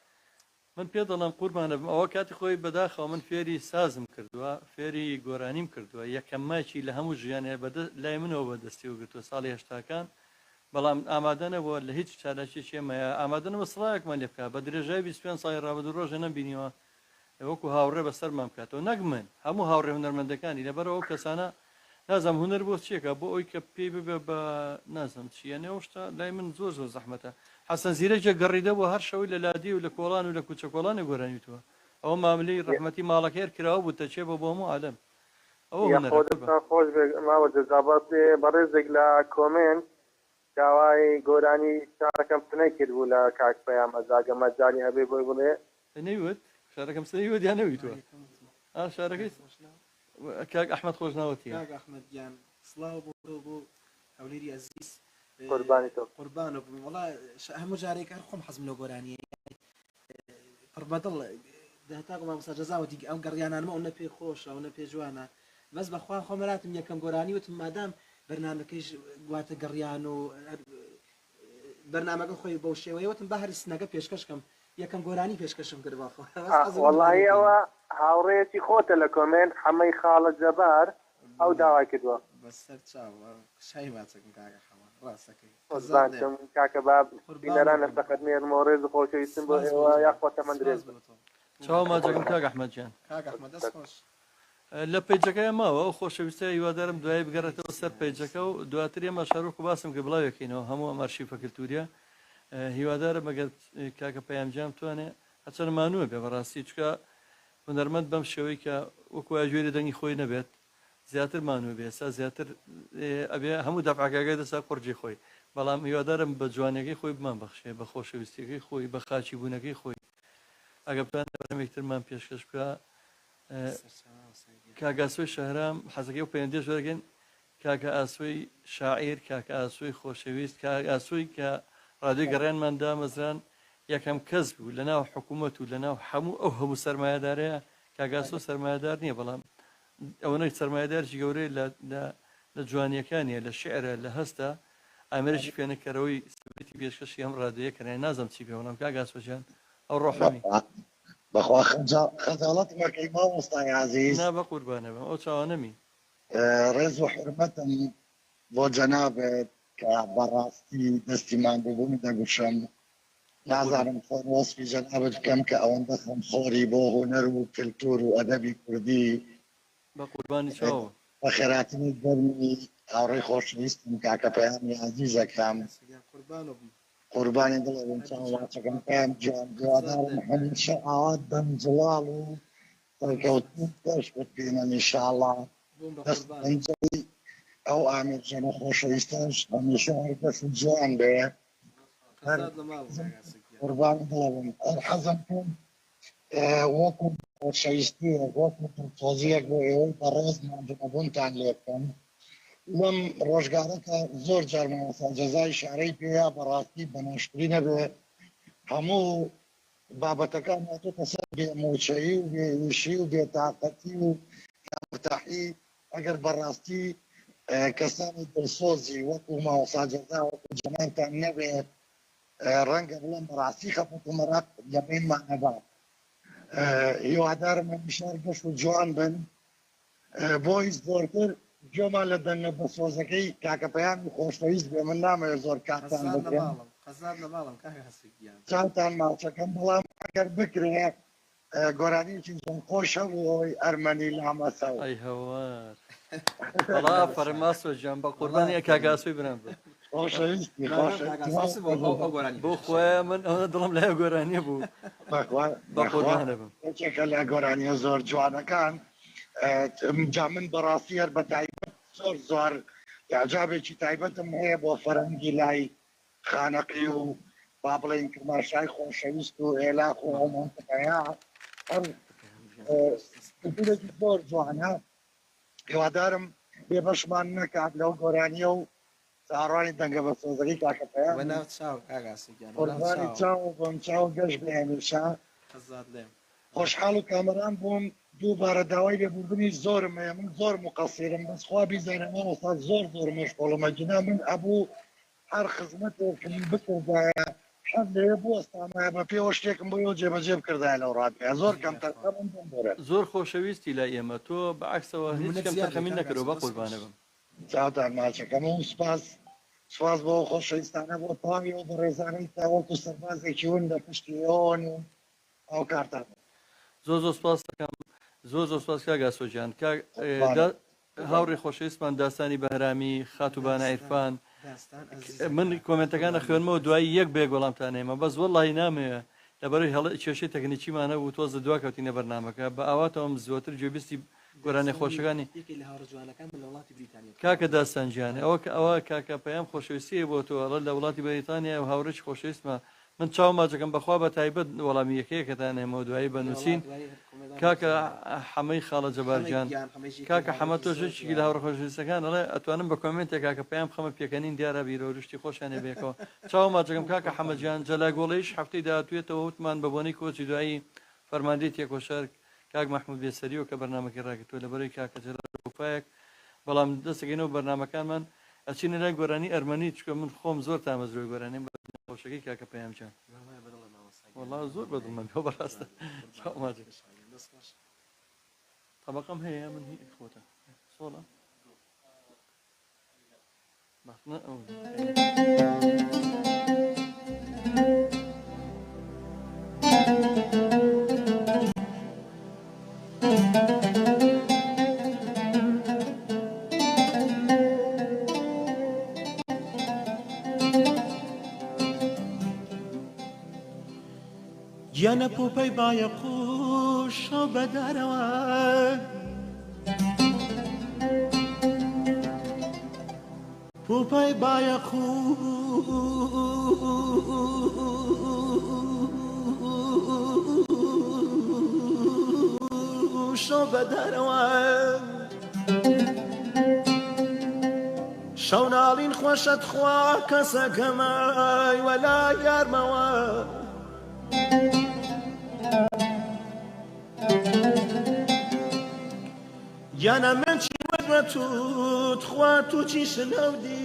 من پێ دەڵام قوربانە بم ئەوە کاتی خۆی بەداخەوە من فێری سازم کردووە فێری گۆرانیم کردووە یەکەم ماچی لە هەموو ژیانێ لای منەوە بەدەستی و گرتووە ساڵی هێشتاکان بەڵام ئامادەنەوە لە هیچ چالاکی چێمەیە ئامادەنەوە سڵایەکمان لێ بکات بە درێژای 25 ساڵی ڕابردوو ڕۆژە نەبینیوە وەکو هاوڕێ بەسەرمان بکاتەوە نەک من هەموو هاوڕێ هونەرمەندەکانی لەبەرەوە ئەو کەسانە نازانم هونەر بۆ چیەکە بۆ ئەوی کە پێی ببێ بە نازانم چیە نێوەشتا لای من زۆر زەحمەتە حەسەن زیرەکە گەڕیدە بۆ هەر شەوی لە لادی و لە کۆڵان و لە کوچە کۆڵانی گۆرانیتەوە ئەوە ماملەی ڕەحمەتی ماڵەکەر کراوە بوو تەچێ بە بۆ هەموو عالەم ئەوە خۆتان خۆش ماوە جەزابات بەڕێزێک لە کۆمنت داوای گۆرانی شارەکەم سنەی کرد بوو لە کاک پەیام ئەزاگە مەجای هەبێ بۆی بڵێ نەیوت شارەکەم سنەیوت یان نەویتوە شارەکەی کاک ئەحمەد خۆش ناوەتی ئەحمەد گیان سڵاو بۆ هەولێری ئەزیز قوربانی تۆ قوربانە بووم وڵا هەموو جارێک هەر خۆم حەزم لە گۆرانیە پڕبەدڵ دەهتاکو مامۆستا جەزاوەتی ئەم گەڕیانانمە ئەو نە پێ خۆشە ئەو نە پێ جوانە بەس بەخوا خۆمەلاتم یەکەم گۆرانی وتم مادام بەرنامەکەیش گواتە گەڕیان و بەرنامەکە خۆی بەو شێوەیە وتم بە هەری سنەکە پێشکەشکەم یەکەم گۆرانی پێشکەشم کرد بەخوا وەڵاهی ئەوە هاوڕێتی خۆتە لە کۆمنت حەمەی خاڵە جەبار ئەو داوای کردووە بەسەر چاوە شای ماچەکەم کاکە حەوا ڕاستەکەی قوربانتم کاکە باب بینەران لە سەقەتمێرمە ڕێز و خۆشەویستم بۆ ئێوە یاخواتە من درێژ چاو ماجەکەم کاک ئەحمەدجان کاکە ئەحمەد دەست خۆش لە پیجەکەی ماوە ئەو خۆشەویستە هیوادارم دوای بگەڕێتەوە سەر پیجەکە و دواتر ئێمە شارۆک و باسم کە بڵاوێکینەوە هەموو ئەم ئەرشیفە کلتوریە هیوادارم ئەگەر کاکە پەیامجان بتوانێ هەچەند مانووە بێ بەڕاستی چکە هونەرمەند بەم شێوەی کە وەکو ژێری دەنگی خۆی نەبێت زیاتر مانوو بێ ئێستا زیاتر ئەبێ هەموو دەفعەکەگەی دەسا قورجی خۆی بەڵام هیوادارم بە جوانەکەی خۆی بمان بەخشێ بە خۆشەویستیەکەی خۆی بە خاچی بوونەکەی خۆی ئەگە بتوانێتترمان پێشکەش بکە کاکە ئاسۆی شەهرام حەزەکەی و پەیوەندیش وەرگن کاکە ئاسۆی شاعیر کاکە ئاسۆی خۆشەویست کاکە ئاسۆی کە ڕادیۆی گەڕیانماندا مەزران یەکەم کەس بوو لەناو حکوومەت و لەناو هەموو ئەو هەموو سەرمایهدارەیە کاکە ئاسۆ سەرمایهدار نییە بەڵام ئەوەی سەرمایهدارجی گەورەی لە جوانیەکانیە لە شعرە لە هەستە ئامێرەی پێنەکەرەوەی سبێتی پێشکەشی ئەم ڕادیۆیە کەنای نازم چی پێ بەڵام کاکە ئاسۆجان ئەو ڕۆحەمی بەخوا خەجاڵەت مەکەی مامۆستای عەزیز نا بە قوربانە بم ئەو چاوانەمی ڕێز و حرمەتم بۆ جەنابێت کە بەڕاستی دەستی ماندووبووم دەگوشم نازانم خۆر وەسفی جەنابەت بکەم کە ئەوەندە خەمخۆری بۆ هونەر و کلتور و ئەدەبی کوردی بە قوربانی چاوە بە خێراتنی گەرمی هاوڕێی خۆشەویستم کاکە پەیامی عەزیزەکەم قوربانی دڵێ چاوەڵاتەکەم پێم گیان دووادارم هەمیشە ئاوات بەم جڵاڵ و سەرکەوتن پێش بکەینە ئینشاءڵڵا دەستەی ئەو ئامێرجانە خۆشەویستەش هەمیشە دەست جوان بێ قوربانی دڵێم ئەر حەزم کەم وەکو خۆشەویستیەک وەکو تۆزیەک بۆ ئێوەی بەڕێز ماندووبوونتان لێ بکەم وەم ڕۆژگارەکە زۆر جارمەوەسا جەزای شارەی پێیا بەڕاستی بەناشکری نەبێ هەموو بابەتەکان هاتووەتە سەر بێموچەیی و بێویشی و بێتاقەتی و یارتاحی ئەگەر بەڕاستی کەسانی دڵسۆزی وەکو ماوەسا جەزا وەکو جەمانتان نەبێت ڕەنگە بڵێن بەڕاستی خەفەت و مەڕات لەبینمان نەبا هیوادارم هەمیشار گەشت و جوان بن بۆی زۆرتر جۆمان لە دەنگە بەسۆزەکەی کاکە پەیامی خۆشەویست بێ من نامەوێت زۆر کاتتان بکەم چاوتان ماچەکەم بەڵام ئەگەر بکرێ گۆرانیکی زۆر خۆشە بۆی ئەرمەنی لامەسەوە ئەی هەوار بەڵا فەرماسۆ گیان بە قوربانی کاکە ئاسۆی برام بێ خۆشەویستی بۆ خۆیان من ئەوە دڵم لای گۆرانیە بوو بە قوربانە بم یەکێکە لە گۆرانیە زۆر جوانەکان جا من بەڕاستی هەر بە تایبەت زۆر یاجابێکی تایبەتم هەیە بۆ فەرەنگی لای خانەقی و با بڵێن کرماشای خۆشەویست و ئێلاق و ئەومەنتەقەیە هەر کولتورێکی زۆر جوانە هیوادارم بێبەشمان نەکات لەو گۆرانیە و چاڕوانی دەنگە بەسۆزەکەی کاکە پەیام قوربانی چاو بۆم چاو گەشت بێ هەمیشە خۆشحاڵ و کامەران بووم دووبارە داوای لێبوردنی زۆرم هەیە من زۆر مقەسیرم بەس خوا بیزانم مامۆستا زۆر مەشغوڵم ئەجنا من ئەبوو هەر خزمەتێکم بکردایە حەز لێ بۆ ئەستامایە بە پێوە شتێکم بۆ یۆ جێبەجێ بکردایە لەو ڕادیۆ زۆر کەم تەرخەمم بۆرە زۆر خۆشەویستی لای ئێمە تۆ بەعکسەوە هیچ کەم تەرخەمی نەکردەوە بە قوربانە بم چاوتان ماچەکەم و سپاس بۆ خۆشەویستانە بۆ تاوی و بە ڕێزانەی تاوەکو سەربازێکی ون لە پشتی ئەوەن و ئەو کارتان زۆر سپاس دەکەم زۆر سپاس کاک ئاسۆجیان هاوڕێی خۆشەویستمان داسانی بەهرامی خاتوبانە عیرفان من کۆمنتەکانە خوێنمەوە دوایی یەک بێ گۆڵامتانێمە بەس وەڵی نامەوێ لەبەرەوەی هەڵە کێشەی تەکنیکیمانە و تۆزە دوا کەوتینە بەرنامەکە بە ئاواتەوەم زۆتر گوێبیستی گۆرانی خۆشەکانی کاکە داستانجییانە ئەوە کاکە پەیام خۆشەویستیە بۆ تۆ ئەڵە لە وڵاتی بەریتانیا و هاوڕێک خۆشەویستمە من چاو ماچەکەم بەخوا بە تایبەت وەڵامی یەکەیەکەتان هێمەوە دوایی بەنووسین کاکە حەمەی خاڵە جەبارجان کاکە حەمە تۆشێکی لە هاوڕە خۆشەویستەکان ئەڵێ ئەتوانم بە کۆمنتێک کاکە پەیام خەمە پێکەنین دیارە بیرۆریشتی خۆشیانێ بێکەوە چاو ماچەکەم کاکە حەمەجیان جەلاگۆڵەیش هەفتەی داهاتوێتەوە وتمان بە بۆنەی کۆچی دوایی فەرماندەی تێکۆشار کاک مەحموود بێسەریەوە کە بەرنامەکەی ڕاگرتووە لەبەرەوەی کاکە جەلاگۆڵەیەک بەڵام دەستەکەینەوە بەرنامەکانمان ئەچینە لای گۆرانی ئەرمەنی چکە من خۆم زۆر تامەزرۆی گۆرانی خۆشەکەی کاکە پەیامجان والله زۆر بەدڵمە بێ بەڕاستە طبقم هەیە من هی خۆتە سۆڵە گیانە پوپەی باە قوشە بەدارەوە پوپەی باە قوشە بەدارەوە شەو ناڵین خۆشەت خوا کەسەکەمای وەلا یارمەوە یانە من چی وەرە توت خوا تو چی شنەودی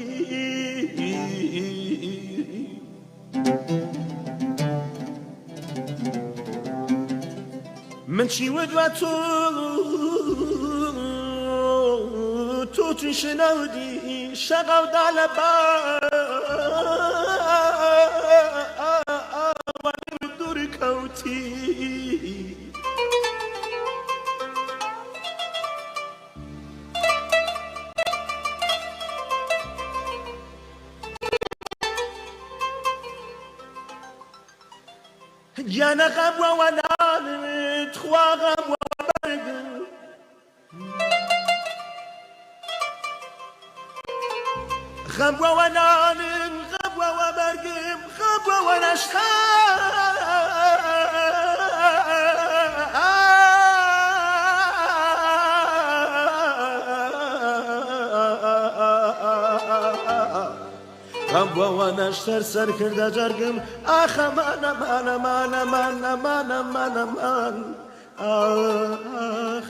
من چی وەرە تو چی شنەودی شەغەودا لە باوەڕ دووری کەوتی گیانە غەموەوە نانت خوا غەموەوە بەرگم غەموەوە نانن غەموەوە بەرگم غەموەوە نەشخە غەموەوە نەشتەر سەر کردە جەرگم ئاخەمانەمانەمانەمانەمانەمان ئاخ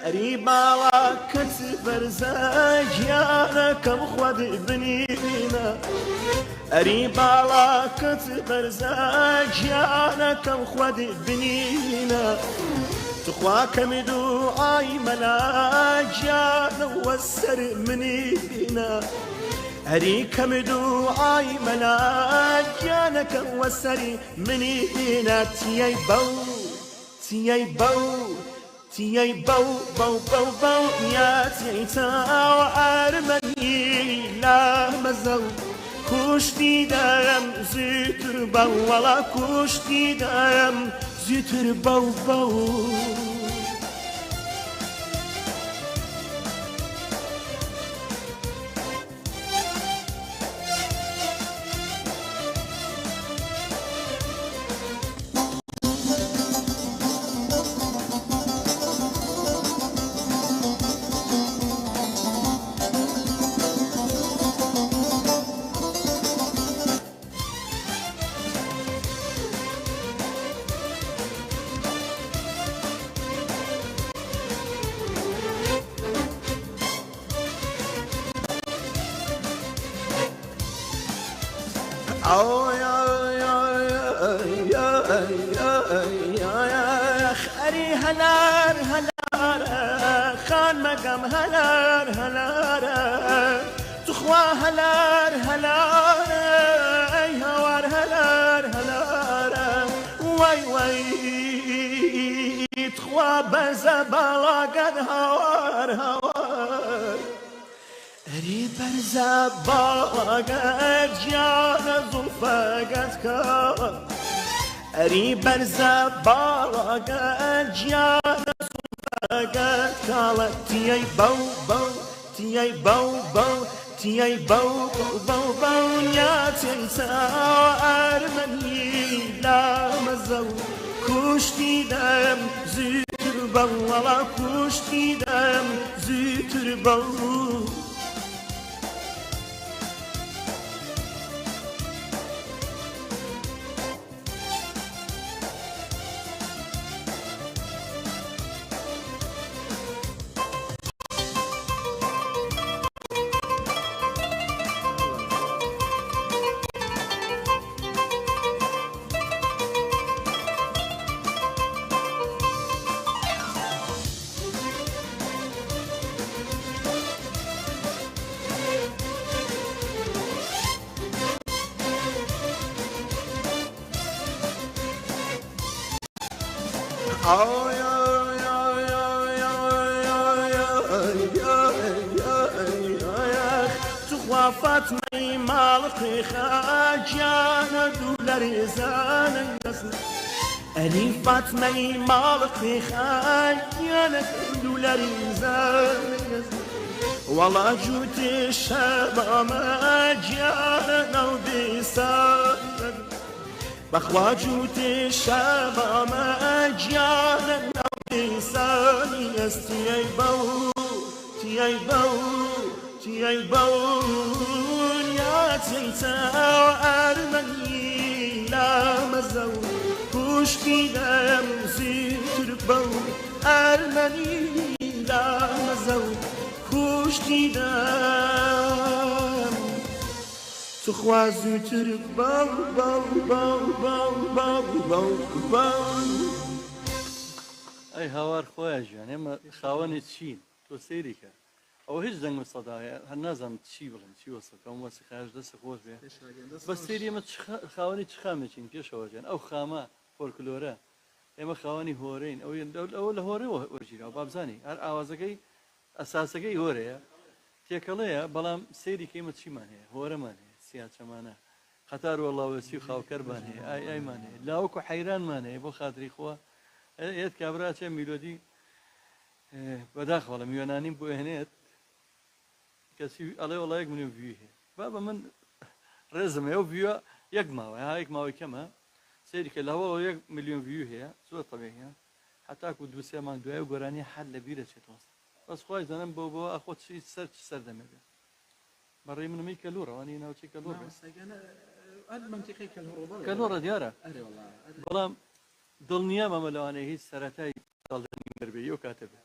ئەری باوە کەس بەرزە گیانەکەم خۆت بنینە ئەری باڵا کەس بەرزە گیانەکەم خۆت بنینە تخوا کەمی دوعای مەلا گیانەوە سەر منینە هەری کەمی دوعای مەلا گیانەکەوە سەری منینە تیەی بەو تیەی بەو تیەی بەو بەو بەو بەو یا تیەی تاوە ئارمەنی لا مەزە و کوشتی دارم زیتر بەو وەڵا کوشتی دارم زیتر بەو بەو خەری هەلار هەلارە خان مەگەم هەلار هەلارە توخوا هەلار هەلارە ئەی هەوار هەلار هەلارە وای وای تخوا بەرزە باڵاگەت هاوار هاوار ئەری بەرزە باڵاگەت گیانە زوڵفەگەت کە ئەری بەرزە باڵاگەت گیانە زوڵفەگەت کاڵە تیەی بەو بەو تیەی بەو بەو تیەی بەو بەو بەو نیاتێنسە ئەرمەنی لامەزە و کوشتی دەم زووتر بەو وەڵا کوشتی دەم زووتر بەو تخوا فاتمەی ماڵقی خاجیانە دوو لە ڕێزانە گەزن ئەری فاتمەی ماڵقی خاجیانە دوو لە ڕێزانە گەزن وەڵا جووتێ شەبامە گیانە ناو دێسانە بەخوا جووتێ شەبامە گیانە ناو دێسانی ئەستیەی بەو تیەی بەو تیەی بەو نیاتێتە ئەرمەنی لامەزە و کوشتی دەم زیتر بەو ئەرمەنی لامەزە و کوشتی دەم تخوا زووتر بەو بەو بەو بەو بەو بەو بەو ئەی هاوار خۆیان ژیان ئێمە خاوەنی چین تۆ سەیری کە ئەو هیچ دەنگ سەداە هەر نازانم چی بڵێن چی وەسەکەم وەسی خاش دەستە خۆش بێ بە سەیری ئێمە خاوەنی چ خامێکین پێشەوە ژیان ئەو خامە فۆلکلۆرە ئێمە خاوەنی هۆرەین ئەوە لە هۆرەی وەرگیرەوە بابزانی هەر ئاوازەکەی ئەساسەکەی هۆرەیە تێکەڵەیە بەڵام سەیری کە ئێمە چیمان هەیە هۆرەمان هەیە سیاچەمانە قەتار وەڵاوەسی و خاوکەرمان هەیە ئایمان هەیە لاوەکو حەیرانمان هەیە بۆ خاتری خۆ ئێت کابرا چێ میلۆدی بەداخەوە لە میوێنانیم بۆ هێنێت کەسی ئەڵێ وڵا یەک ملیۆن ڤیو هەیە با بە من ڕێزم ئەو ڤیوە یەک ماوە یەک ماوەی کەمە سەیری کە لاوەڵەوە 1 ملیۆن ڤیو هەیە زۆر تەبیعیە حتاکو دو سێ مانگ دوای و گۆرانی حەد لە بیرە چێتەوە بەس خۆی زانم بۆ ئەخۆ چی سەر دەمێ بێ بەڕێی منمی کەلوڕەوانی ناوچی کەلوڕ کەلوڕە دیارە بەڵام دڵنیام ئەمە لەوانەیە هیچ سەرەتای سەرڵدانی مەربێ و کاتە بێ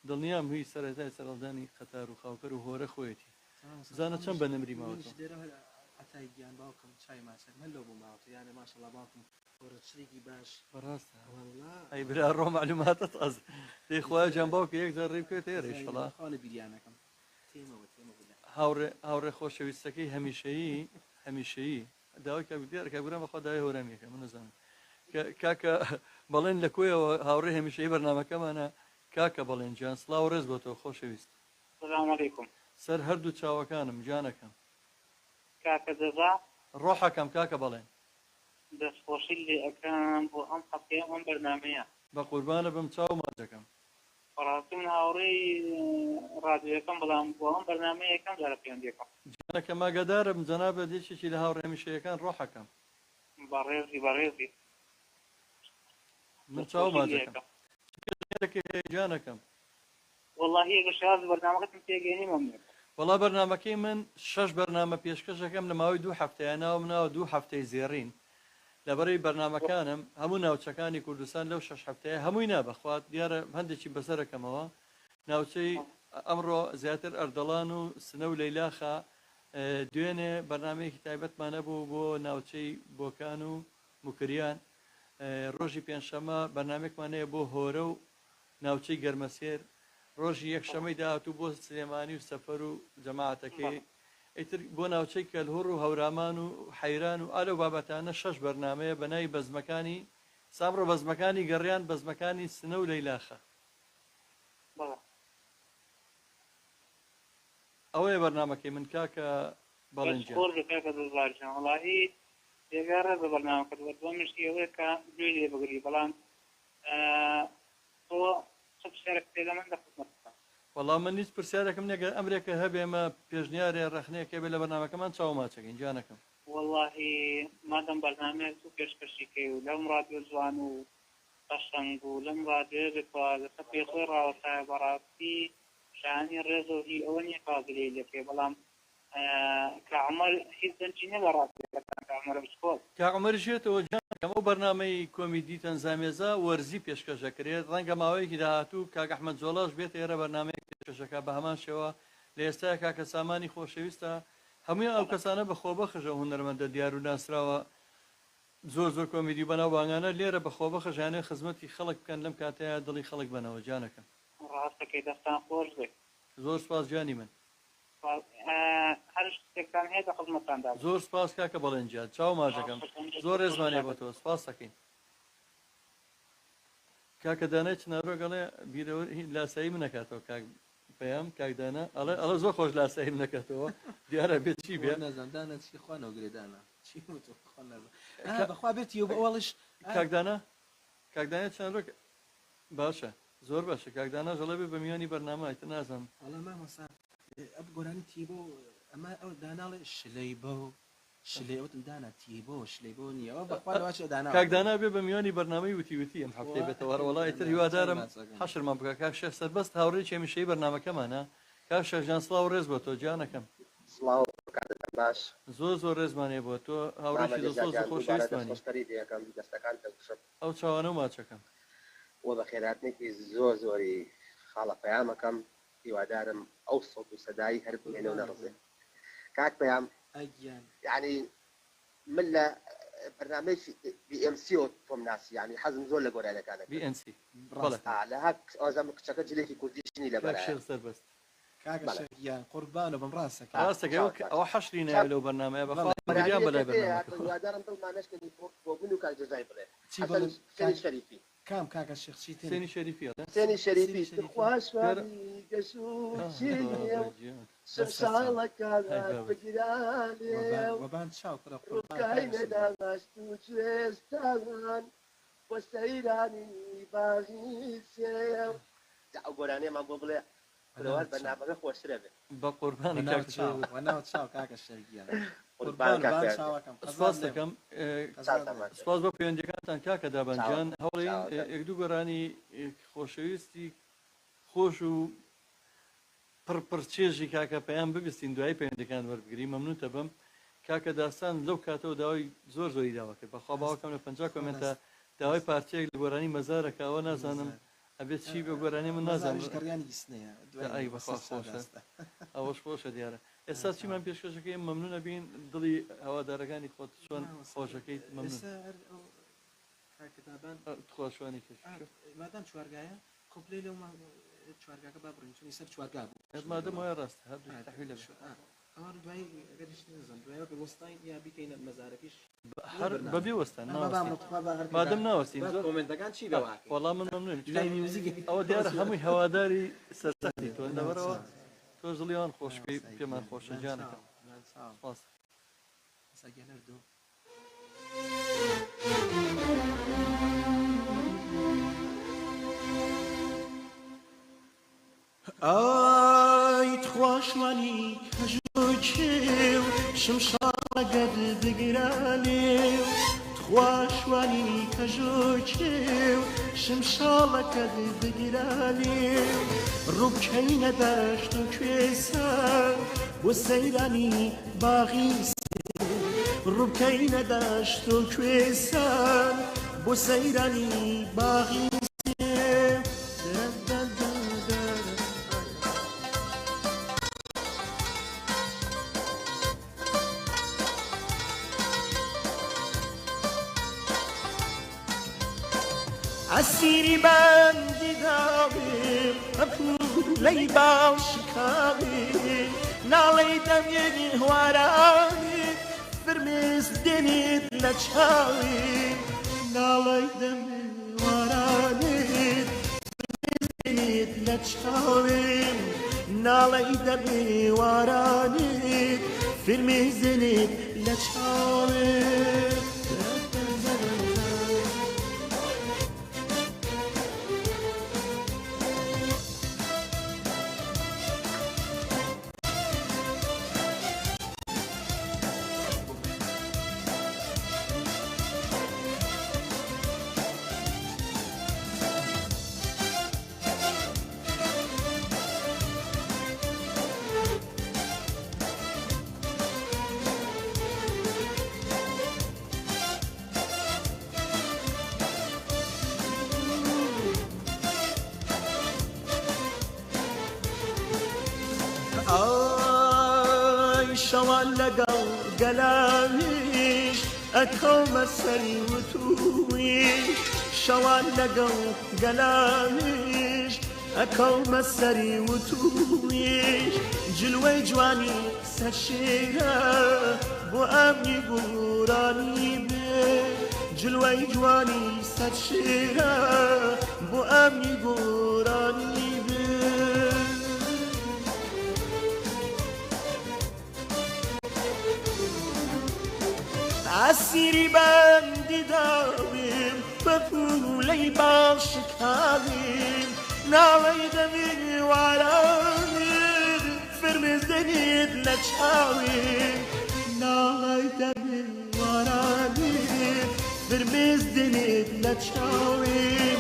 دڵنیام هیچ سەرەتای سەرڵدانی قەتار و خاوکەر و هۆرە خۆیەتی زانە چەند بە نەمری ماوەتەوە گیان باوکم چای ماسەر من لەو بووم ماوەتە یانە ماشەڵڵا باوکم هۆرەچێکی باش بەڕاستە ئەی برا ڕۆ معلوماتت ئەز دەی خوای جان باوکە یەک جار ڕێ بکەوێت ئێرە ئینشەڵا خاڵە بیریانەکەم هاوڕێ خۆشەویستەکەی هەمیشەیی داوای کە دیارەکە برا بەخوا داوای هۆرەمیەکە من نەزانم کاکە بەڵێن لە کوێەوە هاوڕێ هەمیشەیی بەرنامەکەمانە کاکە بەڵێن جیان سڵاو ڕێز بۆ تۆ خۆشەویست السلام عليكم سەر هەردوو چاوەکانم جانەکەم كاكا دزا ڕۆحەکەم کاکە بەڵێن دەستخۆشی لێ ئەەکەم بۆ ئەم هەفتەیە ئەم بەرنامەیە بە قوربانە بم چاو ماچەکەم بەڕاستی من هاوڕێی ڕادیۆیەکەم بەڵام بۆ ئەم بەرنامەیە یەکەم جارە پەیوەندیەکەم جانەکە ماگەدارم جەنابە دێشێکی لە هاوڕێ هەمیشەیەکان ڕۆحەکەم بەڕێزی من چاو ماچەکەم جانەکەم والله هەیە شاز بەرنامەکەتم تێگەێنیمە وەڵا بەرنمەکەی من 6 بەرنامە پێشکەشەکەم لە ماوەی 2 هەفتەیە ناوم ناوە 2 هەفتەی زێڕین لەبەرەی بەرنمەکانم هەموو ناوچەکانی کوردستان لەو 6 هەفتەیە هەمووی نابەخوات دیارە هەندێکی بەسەرەکەمەوە ناوچەی ئەمڕۆ زیاتر ئەردەڵان و سنە و لەیلاخە دوێنێ بەرنمەیەکی تایبەتمانە بوو بۆ ناوچەی بۆکان و موکریان ڕۆژی پێنجشەمە بەرنمێکمانەیە بۆ هۆرە و ناوچەی گەرمەسێر ڕۆژی یەکشەمەی داهاتوو بۆ سلێمانی و سەفەر و جەماعەتەکەی ئیتر بۆ ناوچەی کەلهوڕ و هەورامان و حەیران و ئالە بابەتانە 6 بەرنامەیە بەنای بەزمەکانی سامڕۆ بەزمەکانی گەڕیان بەزمەکانی سنە و لەیلاخە ئەوەیە بەرنامەکەی من کاکە بەڵێنجیان وڵی ێگارە بە بەرنامەکەت بۆ مشتی ئەوەیە کە گوێ لێ بگری بەڵام تۆ شارێک پێدا من دەخستمەکە وەڵام من هیچ پرسیارێکم نێگە ئەمرێکە هەبێمە پێشنیارێ ڕەخنەیەکە بێ لە بەرنامەکەمان چاوماچەکەین جانەکەم واللهی مادەم بەرنامەیە تو پێشکەشیکەی و لەم ڕادیۆ جوان و قەشەنگ و لەم ڕادیۆ لەسەر پێخۆی ڕاوەسایە بەڕاستی شانی ڕێزۆهی ئەوە نییە قازلەی لەکێ بەڵام کەعمەر هیچ دەنجینە لە ڕاستیەکان کەعمەرە بچکۆت کاعمەرژێتەوە جانەکەم ئەو بەرنامەی کۆمیدی تەنزامێزە وەرزی پێشکەشەکرێت ڕەنگە ماوەیەکی داهاتوو کاک ئەحمەد جۆڵاش بێت ئێرە بەرنامەیە پێشکەشەکە بە هەمان شێوە لە ئێستاە کاکە سامانی خۆشەویستە هەمووی ئەو کەسانە بەخۆبەخەژە هونەرمەندە دیار و ناسراوە زۆر زۆر کۆمیدی بەناوبانگانە لێرە بەخۆبەخەژانێ خزمەتی خەڵک بکەن لەم کاتەیە دڵی خەڵک بنەوە جانەکەم ڕاستەکەی دەستان خۆش بێت زۆر سپاس جانی من هەر شتێکتان هەیە لە خزمەتتاندا زۆر سپاس کاکە بەڵێنجیان چاو ماژەکەم زۆر ڕێزمانێ بۆ تۆ سپاس دەکەین کاکە دانای چنارۆگەڵێ بیرەوە لاسایی من نەکاتەوە کاک پێیام کاکدانە ئەڵە زۆر خۆش لاسایی من نەکاتەوە دیارە بێت چی بێ نەزاندانە چی خوانەوە گرێدانە چی بەخوا بێتی و بەوەڵش کاکدانە چنارۆک باشە زۆر باشە کاکدانە ژەڵە بێ بە میوانی بەرنامە ئیتر نازانم ئەڵە مامەسا ئەب گۆرانی تی بۆ ئەمە ئەو داناڵێ شلەی بۆ شلەی ئەوتم دانا تی بۆ شلەی بۆ نییە ئەوە بەخوا دانا کاکدانا بێ بە میوانی بەرنامەی وتی ئەم هەفتەی بێتەوە وەڵای تر هیوادارم حەشرمان بکە کاک شێخ سەربەست هاوڕێی هەمیشەیی بەرنامەکەمانە کاک شێخجان سڵاو ڕێز بۆ تۆ جانەکەم سڵاو باش زۆر ڕێزمانێ بۆ تۆ هاوڕێکی دڵسۆز و خۆشەویستمانی ئەو چاوانە و ماچەکەم وە بە خێراتنێکی زۆری خاڵە پەیامەکەم هیوادارم ئەو سەوت و سەدایی هەر بمێنەوە نەڕزێ کاک پەیام یعنی من لە بەرنامەی BMC تۆم ناسی یعنی حەزم زۆر لە گۆرانەکانە BMC لە هەک ئازام کچەکە جلێکی کوردیشنی لە بەرای سەربەست کاکەیان قوربانە بەم ڕاستەکە ئەوە حەشری نایە لەو بەرنامەیە بەخوایان بەلای بەرنامەکەوادارم دڵمانەشکردی بۆ بوون و کاکجزای بڵێ شەریفی کام کاکە شێخچی سێنی شەریفی سێنی شەریفی خواشوانی گەشوچی سەرساڵەکانات بگرانێ وەبان چاوکڕە ڕووکای نەدامەست و کوێستان بۆ سەیرانی باغی سێو ئەو گۆرانەیەمان بۆ بڵێ برەوەر بەرنامەکە خۆشترە بێت بە قوربانە ناو چاو کاکە شێخیان سپاس دەکەم سپاس بۆ پەیوەندیەکانتان کاکە دابەنجان هەوڵێن یەک دوو گۆرانی خۆشەویستی خۆش و پڕچێژی کاکە پەیام ببیستین دوای پەیوەندەکان وەربگری مەمنونتە بم کاکە داستان لەو کاتەوە داوای زۆری داواکرد بەخوا باوەکەم لە 50 کۆمنتە داوای پارچەیەک لە گۆرانی مەزارەکەوە نازانم ئەبێت چی بە گۆرانی من نازانم ئەی بەخوا خۆشە ئەوەش خۆشە دیارە ئێستا چیمان پێشکەشەکەی مەمنونە بین دڵی هەوادارەکانی خۆت چۆن خۆشەکەیت مەمنون خۆشوانی مادام چوارگایە کۆپلەی لەو چوارگاکە با بڕین چونی سەر چوارگا بوو مادەم وایە ڕاست تحویل ئەوە دوای ئەگەریش نەزانم دوای بە وەستای یا بیکەینە مەزارەکەیش بەبێ وەستان مادەم ناوەستین کۆمنتەکان چی بەوا وەڵام من مەمنون ئەوە دیارە هەمووی هەواداری سەرسەختی تۆ لەبەرەوە تۆ دڵیان خۆشکەی پێمان خۆشە جانەکەم ئای خواشوانی کەژوکێو شمشاڵەگەر بگرانێو خواشوانی کەژوکێو شمشاڵەکەت بگرانێو ڕووکەینە دەشت و کوێسان بۆ سەیرانی باغی ڕووکەینە دەشت و کوێسان بۆ سەیرانی باغی ئەسیری بەندی داوێ لەی باوشکاوی ناڵێی دەمێنی هوارانی فرمێست دێنێت لە چاوی ناڵێی دەمێ هوارانێت فرمێست دێنێت لە چاوی ناڵێی دەمێ هوارانێت فرمێست دێنێت لە چاوی شەوان لەگەڵ گەلاویش ئەکەومە سەری وتویش شەوان لەگەڵ گەلاویش ئەکەومە سەری وتویش جلوەی جوانی سەرشێرە بۆ ئەمنی گۆرانی بێ جلوەی جوانی سەرشێرە بۆ ئەمنی گۆرانی بێ ئاسیری بەندی داویم بە پوولەی باڵشکاویم ناڵەی دەمیوارانت فرمێز دەنێت لە چاویم ناڵەی دەمیوارانت فرمێز دەنێت لە چاویم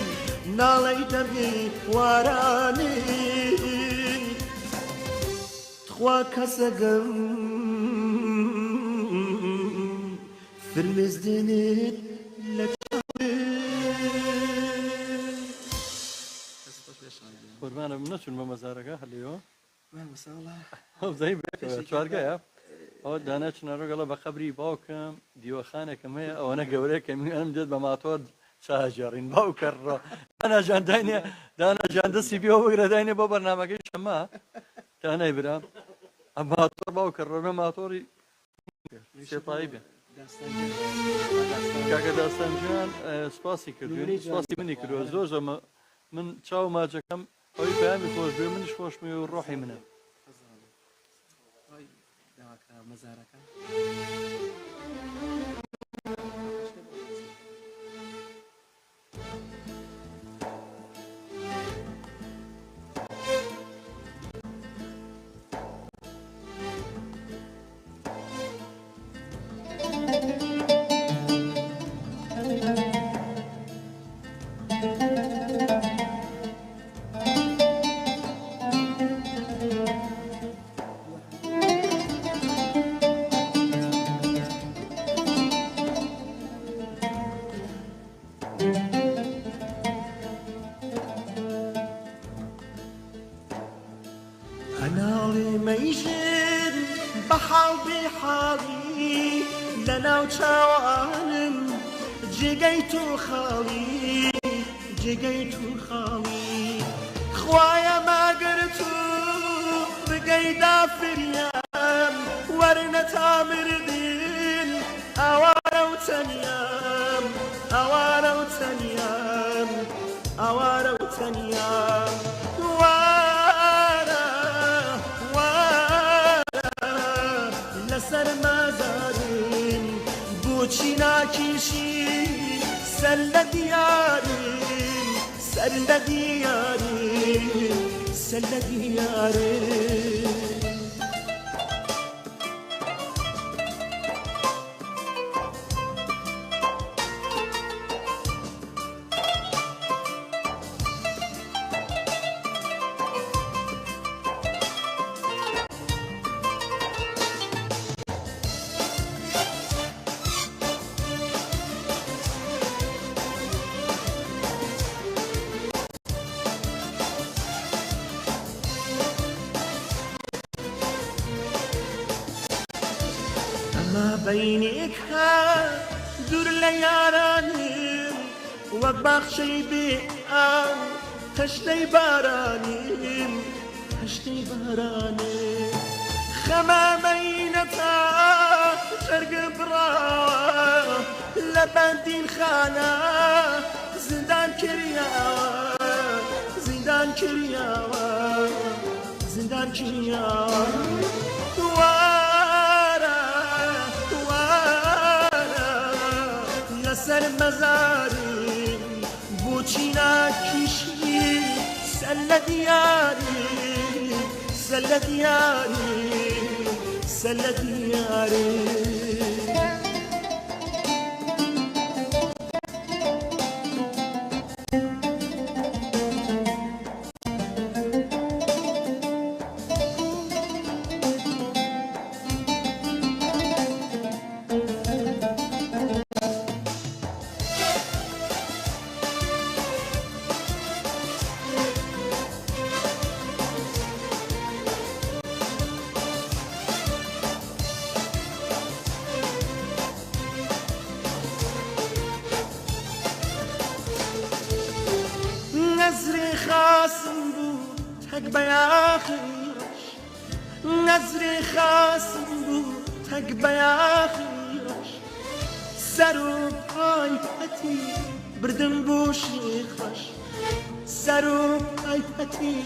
ناڵەی دەمیوارانت تخوا کەسەگەم فرمێز دێنێت لە قوربانە من نەچون بە مەزارەکە هەلێەوە چوارگایە ئەوە دانا چنەڕۆگەڵە بە قەبری باوکەم دیوەخانێکم هەیە ئەوەنە گەورەیەکە میانم دێت بە ماتۆر چاژێڕین باوکەڕۆ داناژانداینێ داناژان دەستی پێوە بگرەداینێ بۆ بەرنامەکەی شەما تا نایبرام ئەم ماتۆر باوکەڕۆمە ماتۆری سێپایی بێ کاکە داستانجیان سپاسی کردوین سپاسی منی کردووە زۆر زەمە من چاو ماجەکەم ئەوی پەیامی خۆش بێ منیش خۆشمی و ڕۆحی منە هەناڵێ مەیژن بە حاڵ بێحاڵی لەناو چاوانم جێگەی تۆ خاڵی جێگەی تۆ خاڵی خوایە ماگەر تۆ بگەیدا فریام وەرنە تا مردن ئەوارە و تەنیام ئەوارە و تەنیام ئەوارە و تەنیام لەسەر مازارم بۆچی ناکیشی سەر لە دیارم سەر لە دیارم سەر لە دیارم بەینێک ها دوور لە یارانم وەک باخچەی بێ ئاو تەشتەی بارانم هشتی بهرانه خمامینتا جرگ برا لبندین خانه زندان کریاوه زندان کریاوه زندان کریاوه وارا وارا لسر مزاری بوچینا کشی سل دیاری سل دیاری سل دیاری نظري خاصم بو تك بياخيرش نظري خاصم بو تك بياخيرش سرو باي بتي بردم بو شيخش سرو باي بتي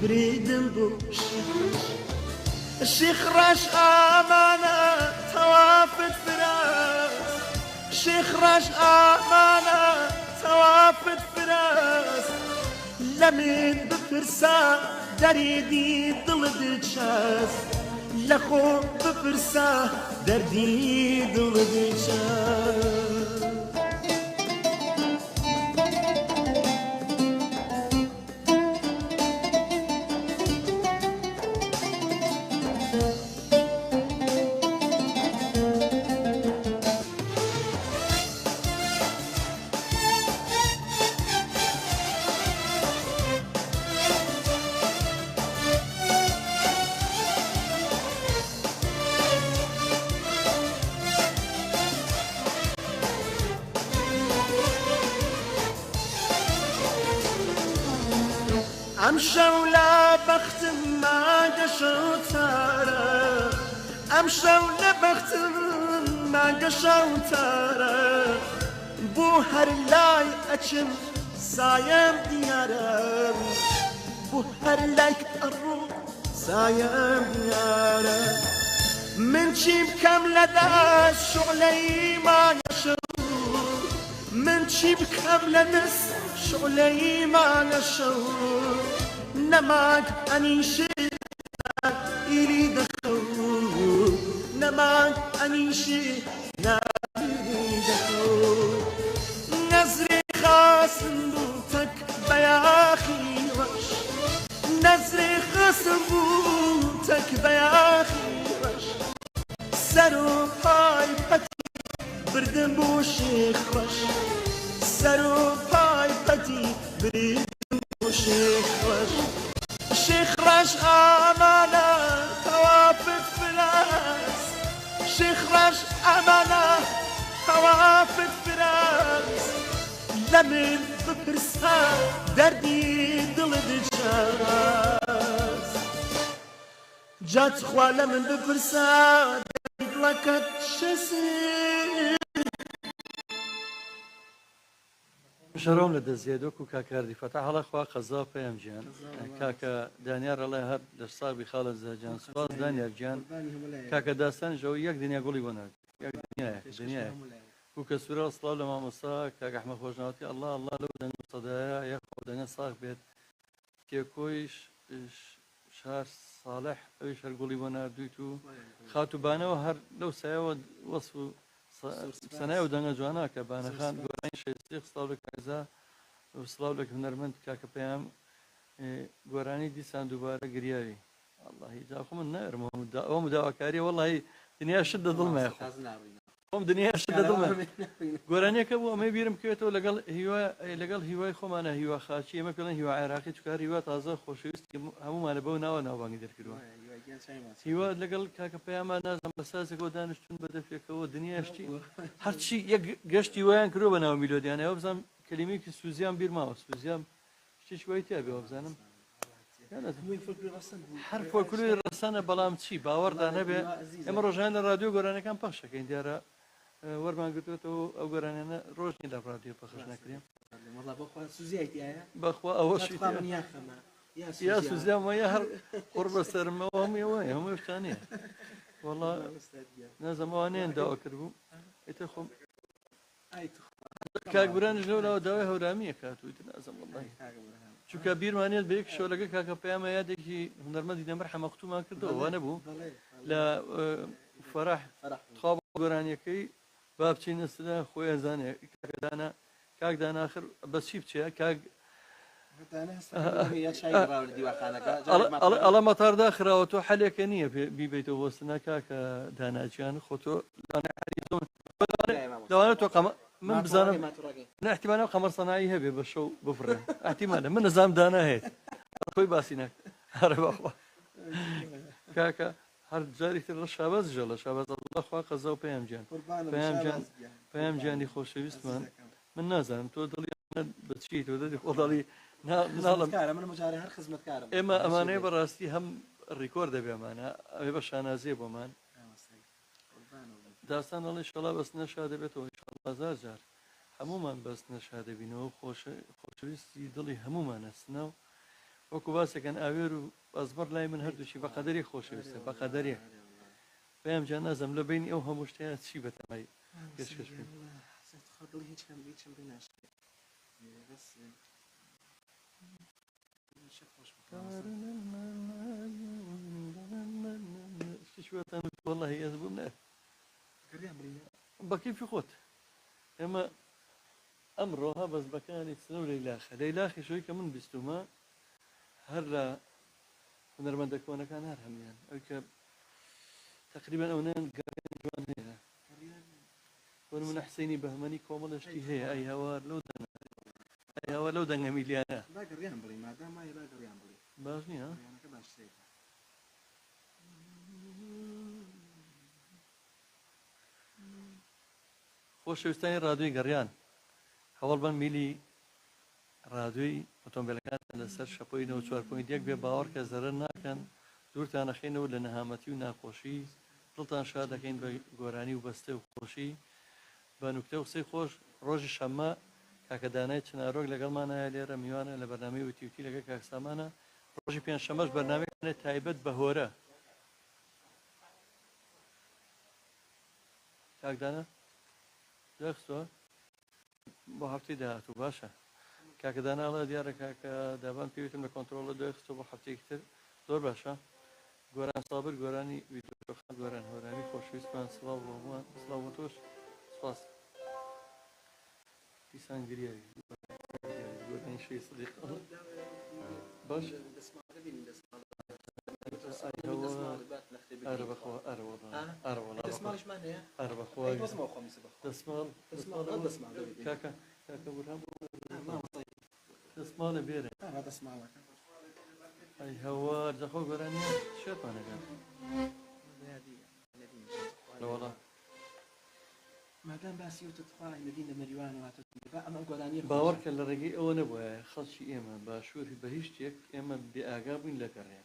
بردم بو شيخش الشيخ راش امانه توافت فراس الشيخ راش امانه توافت فراس لمن بفرسا دردي دل دچاس لخو بفرسا دردي دل دچاس امشوا لا بخت ما قشوا تارا امشوا لا بخت ما قشوا تارا بو هر لاي اچم سايم ديارم بو هر لاي ارو سايم ديارم من شيب كاملة دا شغلي ما نشو من شيب كاملة نس شغلي ما نشو نماك أنيشي إلي دخو نماك أنيشي إلي دخو نزري خاصم بوتك بياخي رش نزري خاصم بوتك بياخي رش سرو باي بتي بردم بو شيخ رش سرو باي بتي بردم بو شيخ رش شيخ رش أمانة توافت فراس شيخ رش أمانة توافت فراس لمن ببرسا دردي دل دجاس جات خوا لمن ببرسا دردي دلكت شسي شەرۆم لە دەستێدۆک و کاکاردی فەتح هەڵە خوا قەزا پێم گیان کاکە دانیار ڕڵێ هەر لە ساغبی خاڵە زەجان سوپاس دانیار گیان کاکە داستانیشەوە یەک دنیا گوڵی بۆ نرد یەک دنیایە و کە سوورە سڵاو لە مامۆستا کاکە ئەحمەد خۆشناوەتی ئەڵڵا ئەڵڵا لەو دەنگ سەدایە یەک دەنگە ساغ بێت تێکۆی شار ساڵح ئەویش هەر گوڵی بۆ نردویت و خاتوبانەوە هەر لەو سایەوە وەصف و سنای و دەنگە جوانە کە بانەخان گۆرانی شێستی سڵاو لە کایزا و سڵاو لە هونەرمەند کاکە پێیان گۆرانی دیسان دووبارە گریاوی واللهی جاخۆ من نەرمە ئەوە مداواکاریە واللهی دنیا شت دە دڵمە خۆم دنیا شت دە دڵمە گۆرانیەکە بوو ئەمەی بیرم کەوێتەوە لەگەڵ هیوای خۆمانە هیوا خاچی ئەمە پێڵێن هیوا عێراقی چکار هیوا تازە خۆشەویستی هەمومانە بەو ناوە ناوبانگی دەرکردووە هیوا لەگەڵ کاکە پەیامان نازم بە سازێکەوە دانیشتون بە دەفێکەوە دنیاشتی هەرچی یەک گەشتی وایان کردووە بە ناو میلۆدیانەوە بزانم کەلیمەیەکی سوزیان بیر ماوە سوزیان شتێکی وای تیا بێەوە بزانم هەر فۆلکلۆری ڕەسەنە بەڵام چی باوەڕدا نەبێ ئێمە ڕۆژان لە رادیۆ گۆرانەکان پەخشەکەین دیارە وەرمان گرتوێتەوە ئەو گۆرانیانە ڕۆژنی لە رادیۆ پەخش نەکرێن بەخوا ئەوەشی یا سوزیامە یا هەر قڕ بە سەرمەوە هەموویەوە هەمووی شتانەیە وەڵا نازەمەوانیان داوا کردبوو ئێتە خۆم کاکبرانش لەولاوە داوای هەورامیە کاتویتر نازەم وەڵڵاهی چونکە بیرمانێت بە یەک شۆلەکە کاکە پەیامە یادێکی هونەرمەندی دەمەر حەمەقتومان کردەوە وا نەبوو لە فەرەح خوا گۆرانیەکەی با بچینە سدا خۆی ئەزانێ کاکدانا کاکدانا آخر بەس چی بچێ کاک ئەڵە مەتار داخراوە تۆ حەلێکە نییە بیبیتەوە وەستنا کاکە داناجیان خۆ تۆ لەوانێت تۆ من بزانم احتیمالە قەمەر سەنایی هەبێ بە شەو بفرێن احتیمالە من نەزانم دانا هەیە خۆی باسی ناکە هەرە بەخوا کاکە هەر جارێکتر لە شاباز ژەڵە شاباز ئەڵڵا خوا قەزا و پەیام گیانی خۆشەویستمان من نازانم تۆ دڵی بچی تۆ دەدی خۆ دەڵی ناڵم ئێمە ئەمانەیە بەڕاستی هەم ڕیکۆر دەبێمانە ئەوێ بە شانازیە بۆمان داستان دەڵێ شەڵا بەس نەشا دەبێتەوە هزار جار هەمومان بەس نەشا دەبینەوە خۆشەویستی دڵی هەمومانە سناو وەکو باسێکەن ئاوێر و ئەزبەر لای من هەردووشی بە قەدەری خۆشەویستە بە قەدەرێک پێم جا نازەم لە بینی ئەو هەموو شتیان چی بەتەمای پێشکەش بێت والله يزبون بكيف خۆت ئێمە ئەمڕۆها بەس بەکانی چنە و لەیلاخە لەیلاخی شوی کە من بیستمە هەر لە هونەرمەندە کۆنەکان هەر هەمیان ئەو کە تقریبا ئەوەیان گەڕێنی جوان هەیە بۆ نمونە حسینی بەهمەنی کۆمەڵشتی هەیە ئەی هەوار لەو ئەی هەوە لەو دەنگە میلیانە باش نییە خۆشەویستانی ڕادیۆی گەڕیان هەوڵ بن میلی ڕادیۆی ئۆتۆمبیلەکان لەسەر شەپۆی 94.1 بێ باوەڕ کە زەرەر ناکەن دوورتان نەخێنەوە لە نەهامەتی و ناخۆشی دڵتان شاد دەکەین بە گۆرانی و بەستە و خۆشی بە نوکتە و قسەی خۆش ڕۆژی شەممە کاکە دانای چنارۆک لەگەڵمانایە لێرە میوانە لە بەرنامەی وتیوتی لەگەڵ کاکسامانە ڕۆژی پێنجشەممەش بەرنامەیەکانێت تایبەت بە هۆرە کاکدانە دەخستوە بۆ هەفتەی داهاتوو باشە کاکە داناڵە دیارە کاکە دابان پێویستم لە کۆنتترۆلە دەخستۆ بۆ هەفتەیەکتر زۆر باشە گۆران سابر گۆرانی ویدۆخان گۆران هۆرانی خۆشویستمان سڵاو بۆمان سڵاو بۆ تۆش سپاس دیسان گریایی گۆرانی شەی سڵیق باش ئەرە بەخوا ئەرە وەڵا ئەرە وەڵا ئەرە بەخوا دەسماڵ کاکە کاکە بورهان دەسماڵە بێرە ئەی هەوار دەخۆ گۆرانیە شێتمانەکان لە وەڵا مادام باسی وتتخوای لەدین لە مەریوان و ئەمە گۆرانی باوەڕکە لە ڕێگەی ئەوە نەبووە خەڵکی ئێمە باشووری بە هیچ شتێک ئێمە بێئاگا بووین لە گەڕێ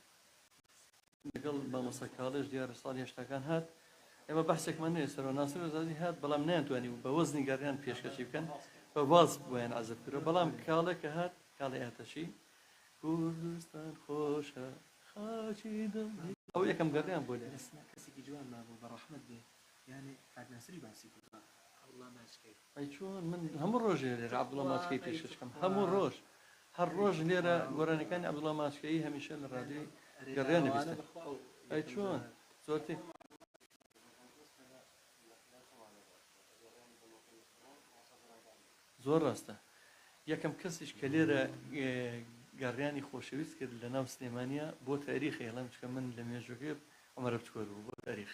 لەگەڵ مامۆستا کاڵێژ دیارە ساڵی هێشتاکان هات ئێمە بەحسێکمان نێ سەرۆ ناسر وەزادی هات بەڵام نەیانتوانی بە وەزنی گەڕیان پێشکەشی بکەن بە باز بۆیان عەزب کردەوە بەڵام کاڵێکە هات کاڵی ئاتەشی کوردستان خۆشە خاچی دڵ ئەو یەکەم گەڕیان بۆ لێ کەسێکی جوان مابوو بە ڕەحمەت بێ یعنی کاکناسری باسی کوردە ئەوڵا ماچکەی ئەی چۆن من هەموو ڕۆژێ لێرە عەبدوڵڵا ماچکەی پێشکەشکەم هەموو ڕۆژ هەر ڕۆژ لێرە گۆرانەکانی عەبدوڵڵا ماچکەی هەمیشە لە ڕادیۆی گەڕیان نویستن ئەی چۆن زۆرتی زۆر ڕاستە یەکەم کەسیش کە لێرە گەڕیانی خۆشەویست کرد لە ناو سلێمانیا بۆ تاریخی هێڵام چکە من لە مێژوەکە ئەمەرە بچکۆر بوو بۆ تاریخ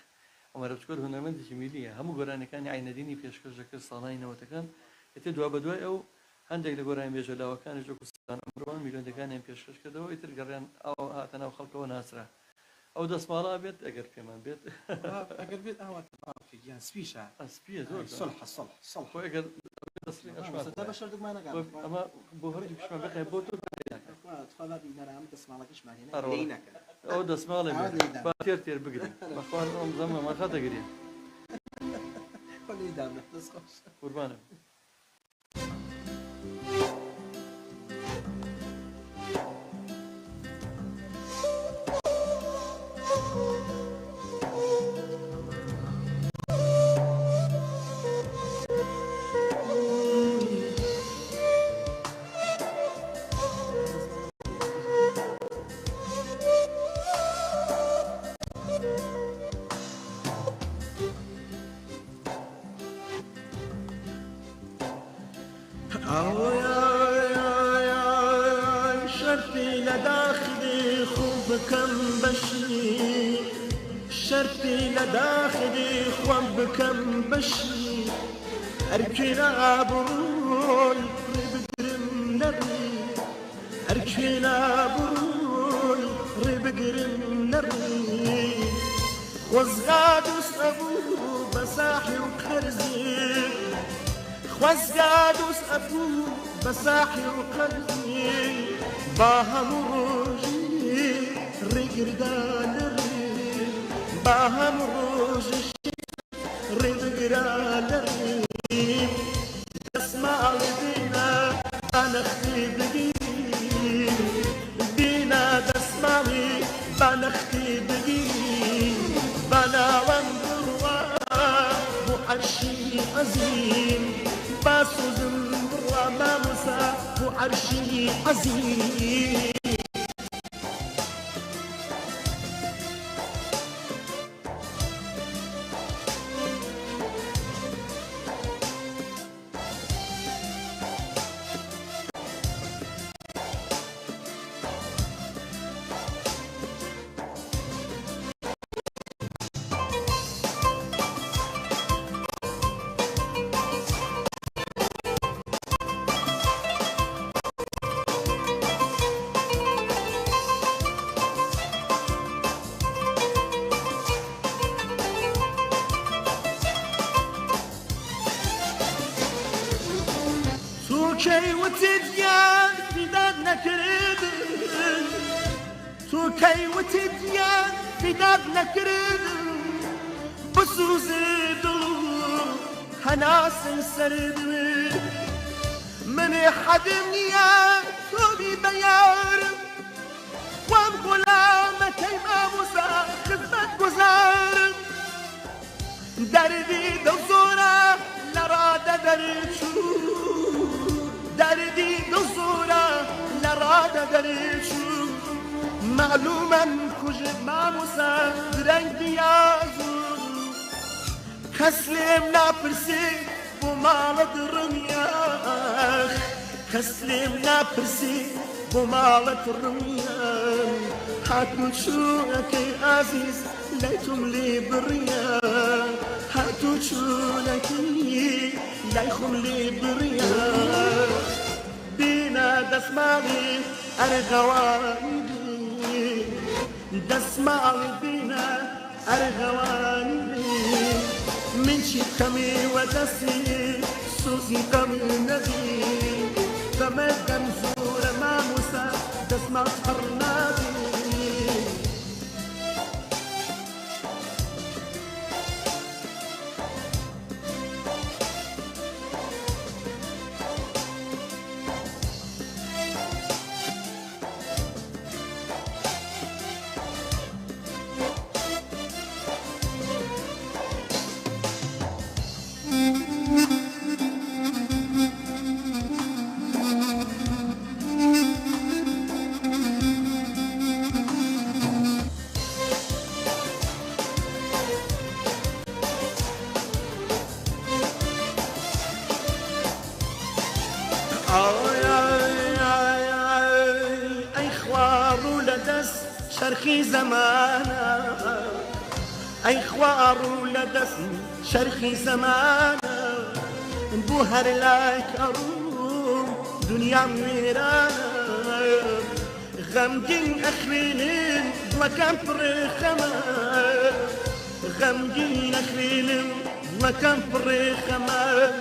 ئەمەرە بچکۆر هونەرمەندێکی میلیە هەموو گۆرانەکانی عینەدینی پێشکەش دەکرد ساڵانی نەوەتەکان ئێتر دوا بە دوای ئەو هەندێک لە گۆرانی بێژەلاوەکانی کوردستان ئەمڕۆوان میلیۆنەکانیان پێشکەش کردەوە ئیتر گەڕیان ئەو هاتە ناو خەڵکەوە ناسرا ئەو دەسماڵا بێت ئەگەر پێمان بێت ئەگەر بێت ئاواتیان سپیشە ئەسپیە زۆر سڵح ئەگەر بە شەردومانەکان ئەمە بۆ هەرگی پیشمان بقێ بۆ تۆ تخوا بینەرام دەسماڵەکەشمان هێنا ئەڕۆ. لێی نەکەن ئەو دەسماڵی ئەوە لێدام. با تێر بگرین بەخوان ئەم زەمە خەتە گرین خۆ لێدام دەست خۆش قوربانم شرطي لداخلي خوب كم بشي شرطي لداخلي خوب كم بشي أركنا برول ربقرم نري أركنا برول ربقرم نري وزغاد وسأبو بساحي وكرزي خوزگاد و سبو بساحي وقلبي باهم روجي رقردان الري باهم روجي رقردان الري تسمع لدينا أنا اختي بقيني بينا تسمع لي أنا اختي بقيني بنا وانبروا وعرشي عظيم باسوزم برا ما مسا وعرشي عظيم كي وتديان فداد نكرد تو كي وتديان فداد نكرد بسوز دلو هناس سرد من حدمنيا توبي بيار وام غلامة ما مسا خدمت گزار دردي دزورا لراد درشو دردي دزورا لراد درشو معلوما كجب ما مسا رنگ بيازو كسلم نابرسي بمالت رمياخ كسلم نابرسي بمالت رمياخ هاتو شونك عزيز ليتم لي برياخ هاتو شونك ليخم لي برياخ بينا دسمالي أرغواني دسمالي بينا أرغواني من شي كمي ودسي سوزي كمي نبي تمدن زور ما موسى دسما فرنادي شرخي زمانا أي خوار ولدس شرخي زمانا بوهر لايك أروم دنيا ميرانا غمجين أخرين وكان فرخما غمجين أخرين وكان فرخما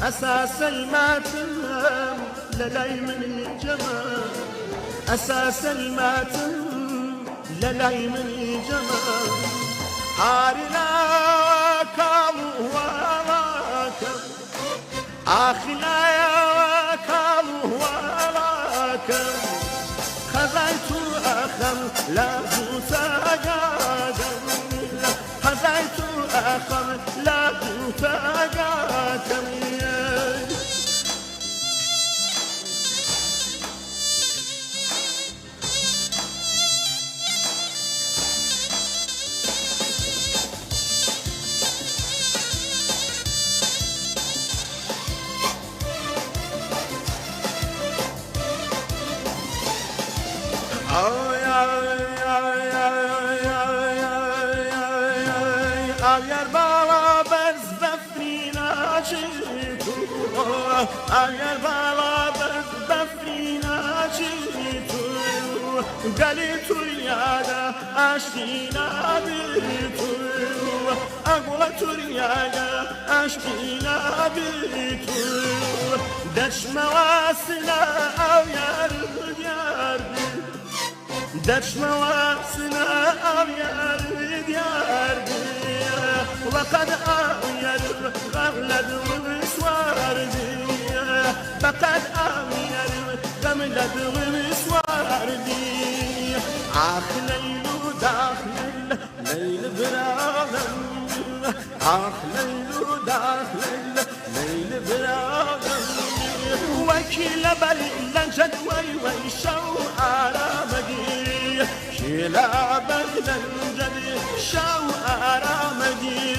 أساس الماتم للاي من الجمال أساس الماتم للاي من جمال هارلا كام وراكم أخلا كام وراكم خذيت أخم لا تتقادم خذيت أخم لا تتقادم اگر بالا بفرینا چیتو گلی تو یادا اشکینا بیتو اگولا تو یادا اشکینا بیتو دشم واسنا او یار یار دشم واسنا او یار یار وقد أغير غملد ومسواردي فقد أغير غملد ومسواردي آخ ليل داخل ليل برادم آخ ليل داخل ليل برادم وكيل بليل جدوي ويشو آرامدي كلا بليل جدوي شو آرامدي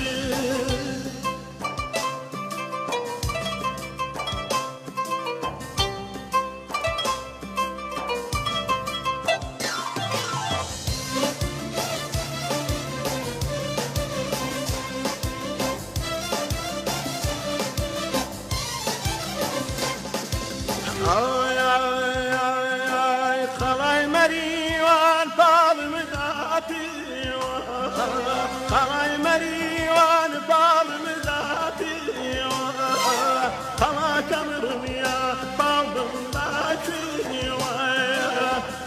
خلاي مريوان فاضم ذاتي خلاي مريوان فاضم ذاتي خلا كمرميا فاضم ذاتي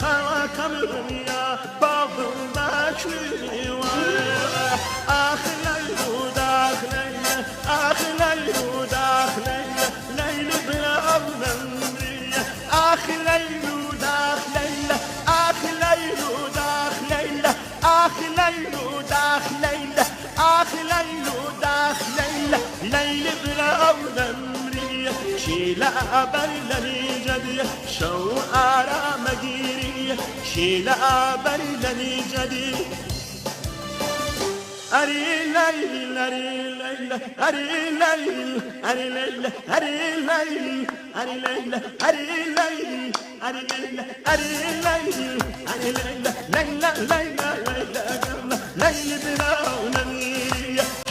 خلا كمرميا فاضم ذاتي آخ ليل داخلي آخ ليل داخلي ليل بلا أبنى آخ ليل داخلي آخ ليل داخلي آخ ليل داخلي آخ ليل داخلي ليل بلا أبنى شيلا بلني جدي شو آرام جيري شيلا بلني جدي أري ليل أري ليل أري ليل أري ليل أري ليل أري ليل أري ليل أري ليل أري ليل أري ليل ليل ليل ليل براونني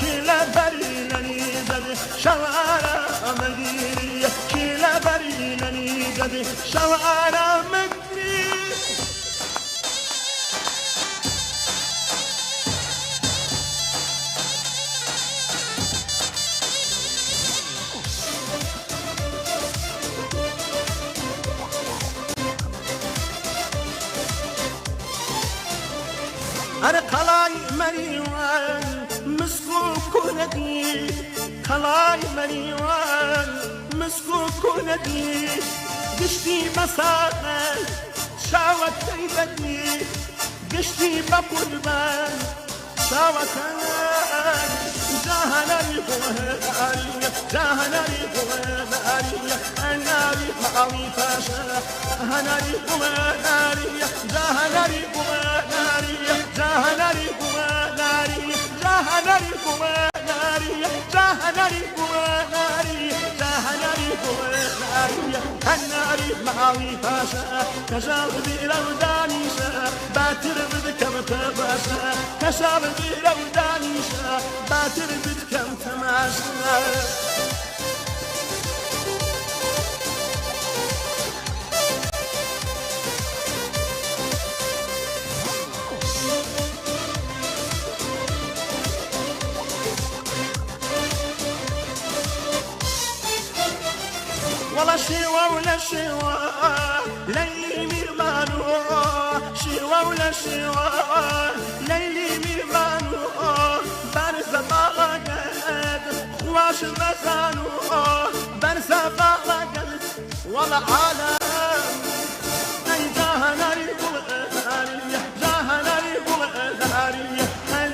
كلا برينني زد شوارع مديري كلا برينني زد شوارع مديري أنا قلاي مريوان مسكو كندي قلاي مريوان مسكو كندي قشتي مساقا شاوت تيبتني قشتي بقربان شاوت جاهنا الغواري جاهنا الغواري الناري معاوي فاشا هنا الغواري جاهنا الغواري جاهنا الغواري جاهنا الغواري جاهنا الغواري جاهنا الغواري الناري معاوي فاشا كشاف بلوداني شا باتر بذكم تباشا كشاف بلوداني شا باتر بذكم تماشا ولا شوا ولا شوا ليلي ما میوانو شیوه ولا شیوه لیلی میوانو برز باقد خواش مزانو برز باقد ولا عالم جهناري بوغاري جهناري بوغاري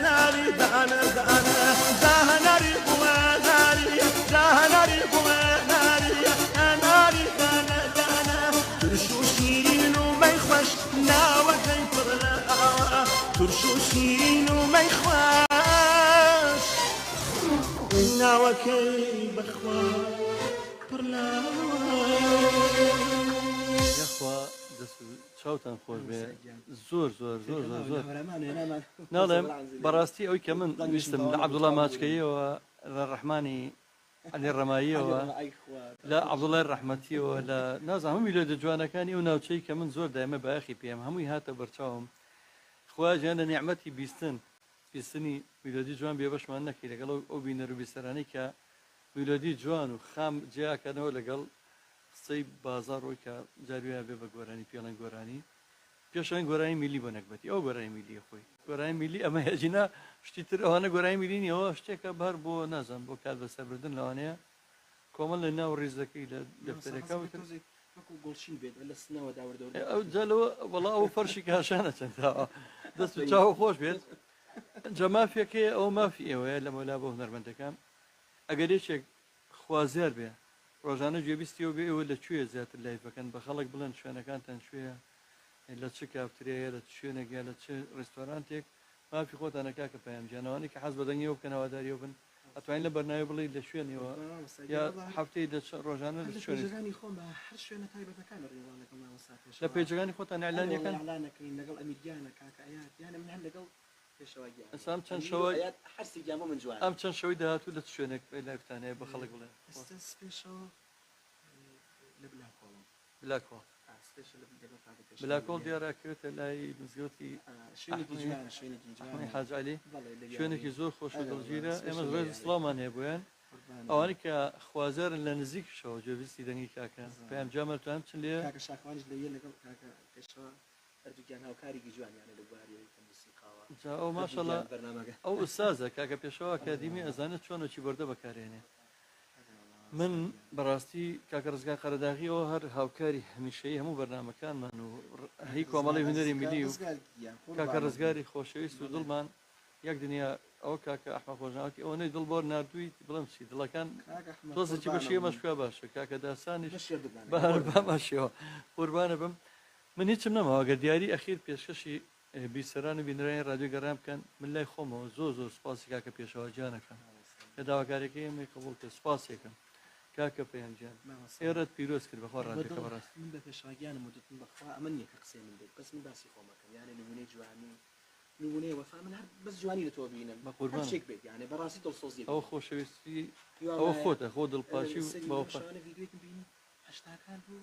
ناري دانا دانا جهناري بوغاري جهناري بوغاري ناري دانا دانا ترشو شيرين وما يخواش ناوى تنفرنا ترشو شيرين وما يخواش ناوى كي بخواش یاخوا دەست چاوتان خۆش بێ زۆر زۆر زۆر زۆر زۆر ناڵێم بەڕاستی ئەوی کە من ویستم لە عەبدوڵڵا ماچکەیەوە لە ڕەحمانی عەلی ڕەماییەوە لە عەبدوڵڵای ڕەحمەتیەوە لە نازانم هەمووی لە جوانەکانی ئەو ناوچەی کە من زۆر دایمە بەیاخی پێم هەمووی هاتە بەرچاوم خوا ژیان لە نیعمەتی بیستنی میلۆدی جوان بێبەشمان نەکەی لەگەڵ ئەو بینەر و بیسەرانەی کە میلۆدی جوان و خام جیاکەنەوە لەگەڵ قسەی بازار ڕۆی کە جارویە بێ بە گۆرانی پێڵەن گۆرانی پێشان گۆرانی میلی بۆ نەکبەتی ئەو گۆرانی میلی خۆی گۆرانی میلی ئەمە هێجینا شتی تر ئەوانە گۆرانی میلینی ئەوە شتێکە بەر بۆ نازانم بۆ کات بەسەربردن لەوانەیە کۆمەڵ لە ناو ڕێزەکەی لە دەفتەرەکە ئەو جالەوە وەڵا ئەو فەرشی کاشانە چەنداوە دەست و چاوە خۆش بێت جەمافیەکەی ئەو مافی ئێوەیە لە مەلا بۆ هونەرمەندەکان ئەگەر یەکێک خوازیار بێ ڕۆژانە گوێبیستیەوە بێ ئەوە لەکوێ زیاتر لایف بکەن بە خەڵک بڵێن شوێنەکانتان شوێیە لە چ کافترەیە لە شوێنێکە لە چ ڕێستۆرانتێک مافی خۆتانەکە کە پەیامجانەوانی کە حەز بەدەنگیەوە بکەن هەواداریەوە بن ئەتوانین لە بەرناوی بڵێ لە شوێنەوە یا هەفتەی ڕۆژانە لە شوێنەکانی لە پێجەکانی خۆتان ئەعلانیەکەن ئەسام چەند شەوە ئەم چەند شەوەی داهاتوو لە شوێنێک لایفتانەیە بە خەڵک بڵێن بلاکۆڵ بلاکۆڵ دیارەکەوێتە لای مزگەوتی حاج عەلی شوێنێکی زۆر خۆش و دڵگیرە ئێمە ڕێز سڵامان هەیە بۆیان ئەوانی کە خوازارن لە نزیکشەوە گوێبیستی دەنگی کاکەن پێیان جامەتوان چ لێ ئەو ماشەڵڵا ئەو ئوستازە کاکە پێشەوە ئەکادیمی ئەزانێت چۆنەکی بەردە بەکارێنێ من بەڕاستی کاکە ڕزگار قەرەداغیەوە هەر هاوکاری هەمیشەیی هەموو بەرنامەکانمان و هی کۆمەڵی هونەری میلی و کاکە ڕزگاری خۆشەویست و دڵمان یەک دنیا ئەو کاکە ئەحمە خۆشناوەتی ئەوەی دڵ بۆ نردووی بڵم چی دڵەکان تۆزێکی بەشیە مەشکوە باشە کاکە داسانیش باماشەوە قوربانە بم من هیچم نەماوە گە دیاری ئەخیر پێشکەشی بیسەران و بینەرانی رادیۆ گەڕام بکەن من لای خۆمەوە زۆر زۆر سپاسی کاکە پێشەوە گیانەکەم کە داواکارێکی ئێمەی قبوڵ کرد سپاسێکم کاکە پەیامگیان ئێرەت پیرۆز کرد بەخوا ڕادیۆکە بەڕاست من بە پێشواگیانم وتم بەخوا ئەمە نییە کە قسەی من بێت بەس من باسی خۆمەکەم یانە نمونەی جوانی نمونەی وەفا من هەر بەس جوانی لە تۆ بینم بە قوربان شێک بێت یانە بەڕاستی دڵسۆزی ئەو خۆشەویستی ئەو خۆتە خۆ دڵپاشی و بەوفا ڤیدیۆیەکم بینی هەشتاکان بوو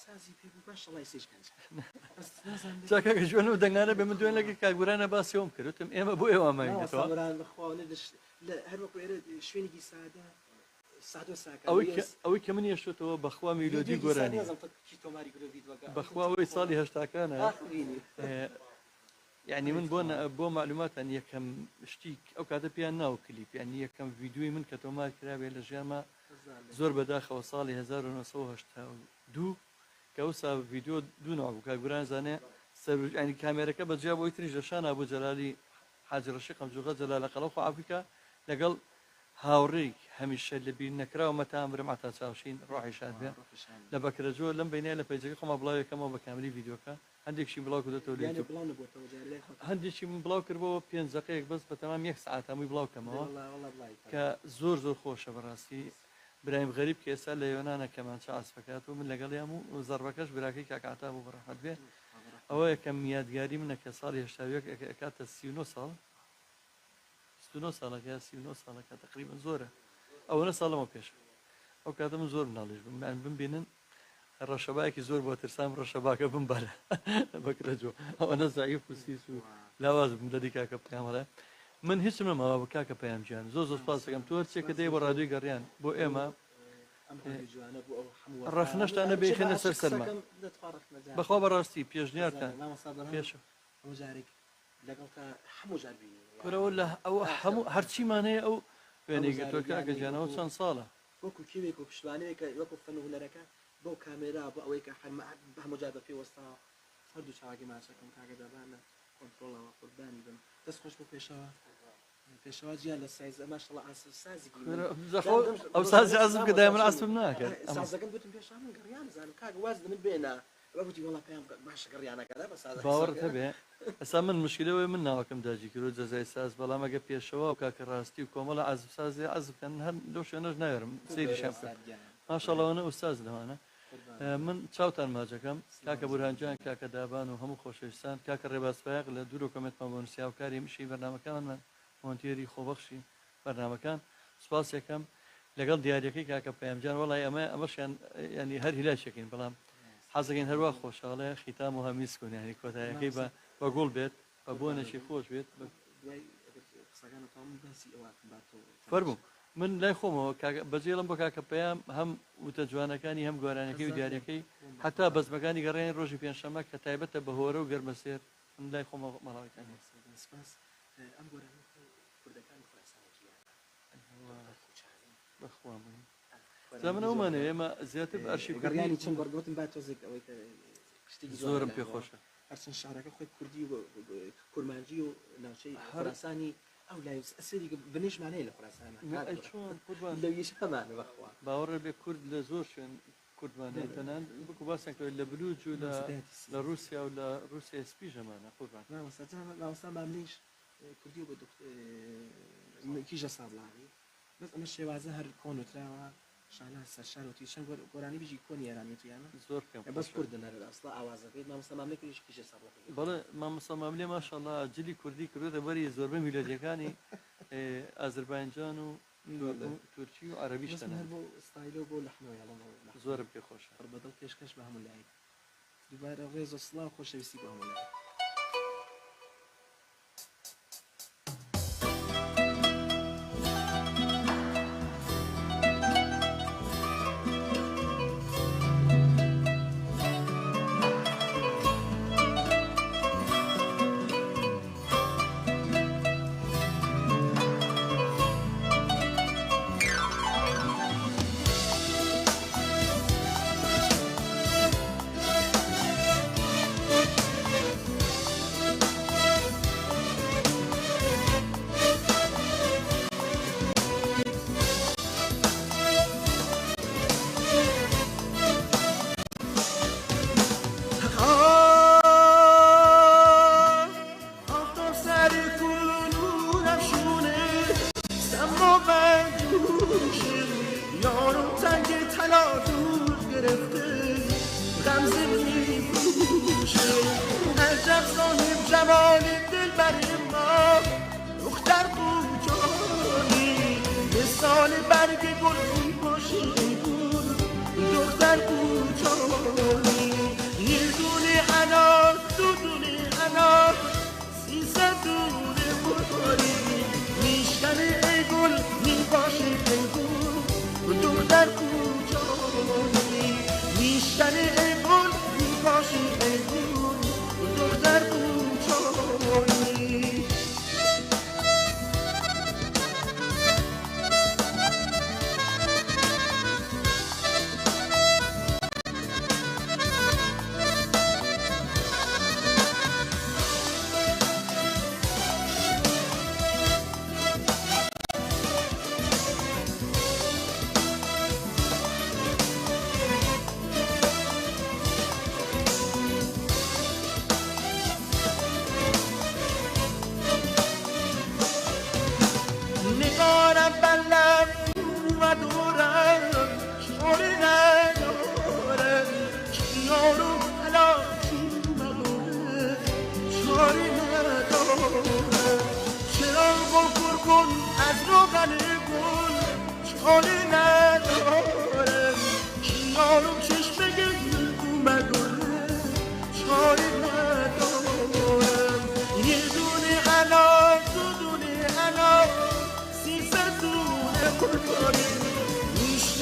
سازی پێ بوو باش شەڵای سێشکەنج چاکە ژوێن و دەنگانە بێ من دوێن لەگە کاگورانە باسیەوەم کردوتم ئێمە بۆ ئێوە ماینێتەوە هەر وەکو ئێرە شوێنێکی سادە ئەوەی کە من یێشتەوە بەخوا میلۆدی گۆرانی بەخوا ئەوەی ساڵی هەشتاکانە یعنی من بۆ معلوماتان یەکەم شتی ئەو کاتە پێیان ناو کلیپ یعنی یەکەم ڤیدیۆی من کە تۆمار کرابێ لە ژیانمە زۆر بەداخەوە ساڵی 1982 کە ئەوسا ڤیدیۆ دوو ناو بوو کاگوران زانێ سەرنی کامێرەکە بەجیا بۆی تریش لە شان ئابوو جەلالی حاج ڕەشیق ئەمجوغە جەلالە قەڵەو ئافریکا لەگەڵ هاوڕێک هەمیشە لە بیر نەکراوە مەتامرم عتا چاوشین ڕۆحی شاد بێ لە بەکرەجۆ لەم بینە لە پێیجەکە خۆمە بڵاوێکەمەوە بە کاملی ڤیدیۆکە هەندێکشی بڵاو کردێتەوە لە هەندێکی من بڵاو کردەوە 5 دقەیەک بەس بە تەمام 1 ساعت هەمووی بڵاو کەمەوە کە زۆر زۆر خۆشە بەڕاستی برایم غەریب کە ئێستا لە یۆنانە کەمانچە ئاسفەکات و من لەگەڵیام و زەڕبەکەش براکەی کاکاتا بوو بەڕەحمەت بێ ئەوە یەکەم یادگاری منە کە ساڵی هێشتاویەک ئەکاتە 39 ساڵ 29 ساڵەکە 39 ساڵەکە تقریبا زۆرە ئەوەنە ساڵەمە پێش ئەو کاتە من زۆر مناڵیش بم ببینن ڕەشەبایەکی زۆر بۆ ترسام ڕەشەباکە بمبارە بەکرەجۆ ئەوەنە زایف و سیس و لاواز بم لەدی کاکە پەیامەڵێ من هیچم نەماوە بە کاکە پەیامگیان زۆر زۆر سپاس دەکەم تۆ هەرچێکە دەی بۆ ڕادیۆی گەڕیان بۆ ئێمە جوانە بوو ئەو هەموو ڕخنەشتانە بێخێنە سەر سەرما بەخوا بەڕاستی پێشنیارتان پێش هەموو جارێک لەگەڵ تا هەموو جار بینی کورەوە لە ئەو هەموو هەرچیمان هەیە ئەو وێنەیگەتۆکە ئەگە جانەوە چەند ساڵە وەکو کێوێک و پشتوانەیەکە وەکو فەن و هونەرەکە بۆ کامێرا بۆ ئەوەی کە هەموو جار بە پێوەستا هەردوو چاواگی ماچەکەم کاگە دەبانە کۆنتڕۆڵەوە قوربانی بم دەست خۆش بۆ پێشەوە جیان لە سایز ماشەڵڵا سازی ئەو سازی ئەزم کە دایمەن ئەسم ناکرد سازەکەم بتم پێشان من گەڕیان زانم کاگە واز من بێنە بەگوتی وڵا پێیان باشە گەڕیانەکەدا بە ساز باوەڕت هەبێ ئەسا من مشکلەوەی من ناوەکەم داجی کرد و جەزای ساز بەڵام ئەگە پێشەوە و کاکە ڕاستی و کۆمەڵە عەزب سازی عەزبکەن هەر لەو شوێنەش نایەرم سەیریشیان کرد ماشەڵڵاوانە ئوستاز لەوانە من چاوتان ماجەکەم کاکە بورهانجان کاکە دابان و هەموو خۆشەویستان کاکە ڕێباسپایق لە دوور و کۆمێتمان بۆ نووسیاوکاری مشی بەرنامەکانمان مۆنتێری خۆبەخشی بەرنامەکان سوپاس یەکەم لەگەڵ دیارەکەی کاکە پەیامجان وەڵای ئەمەشیان ینی هەر هیلاشێکین بەڵام حەزەکەین هەروە خۆشحاڵێ خیتام و هەمیس کون ینی کۆتایەکەی بە گوڵ بێت بە بۆنێکی خۆش بێت فەرموو من لای خۆمەوە بەجێڵم بۆ کاکە پەیام هەم وتە جوانەکانی هەم گۆرانەکەی و دیارەکەی حتا بەزمەکانی گەڕێن ڕۆژی پێنجشەممە کە تایبەتە بە هۆرە و گەرمەسێر من لای خۆمە مەڵاوەکانی ئەم گۆرانە کوردەکانی بەخوا زمانەوەمانە ئێمە زیاتر ئەرشی گەڕیانی چەند گۆرگوتم با تۆزێک ئەوەی شتێکی زۆرم پێخۆشە هەرچەند شارەکە خۆی کوردی و کورمانجی و ناوچەی خوراسانی ئەو لای ئەسێری بنیشمانەیە لە خوراسانە لەویش هەمانە بەخوا باوەڕە بێ کورد لە زۆر شوێن کوردمانەیە تەنان بکو باسیان کرد لە بلوچ و لە رووسیا و لە رووسیا سپی ژەمانە قوربان ماوەستا مامنیش کوردی و بە کیژە ساڵاوی بەس ئەمە شێوازە هەر کۆنوتراوە شانە سەرشارەتی چەند گۆرانی بژی کۆنی ئێرانیتیانە زۆر پێم بەس کوردنە ئەسڵا ئاوازەکەی مامۆستا مامنێکیش کیژە ساڵاوی بەڵێ مامۆستا ماملێ ماشەڵڵا جلی کوردی کردوتە بەری زۆربەی میلۆدیەکانی ئازەربایجان و تورکی و عەرەبیش تەنها بۆ ستایلۆ بۆ لەحنەوەیڵەوە زۆرم پێخۆشە بەدڵ پێشکەش بە هەموو لایەک دووبارە ڕێز و سڵاو خۆشەویستی بۆ هەموو لایەک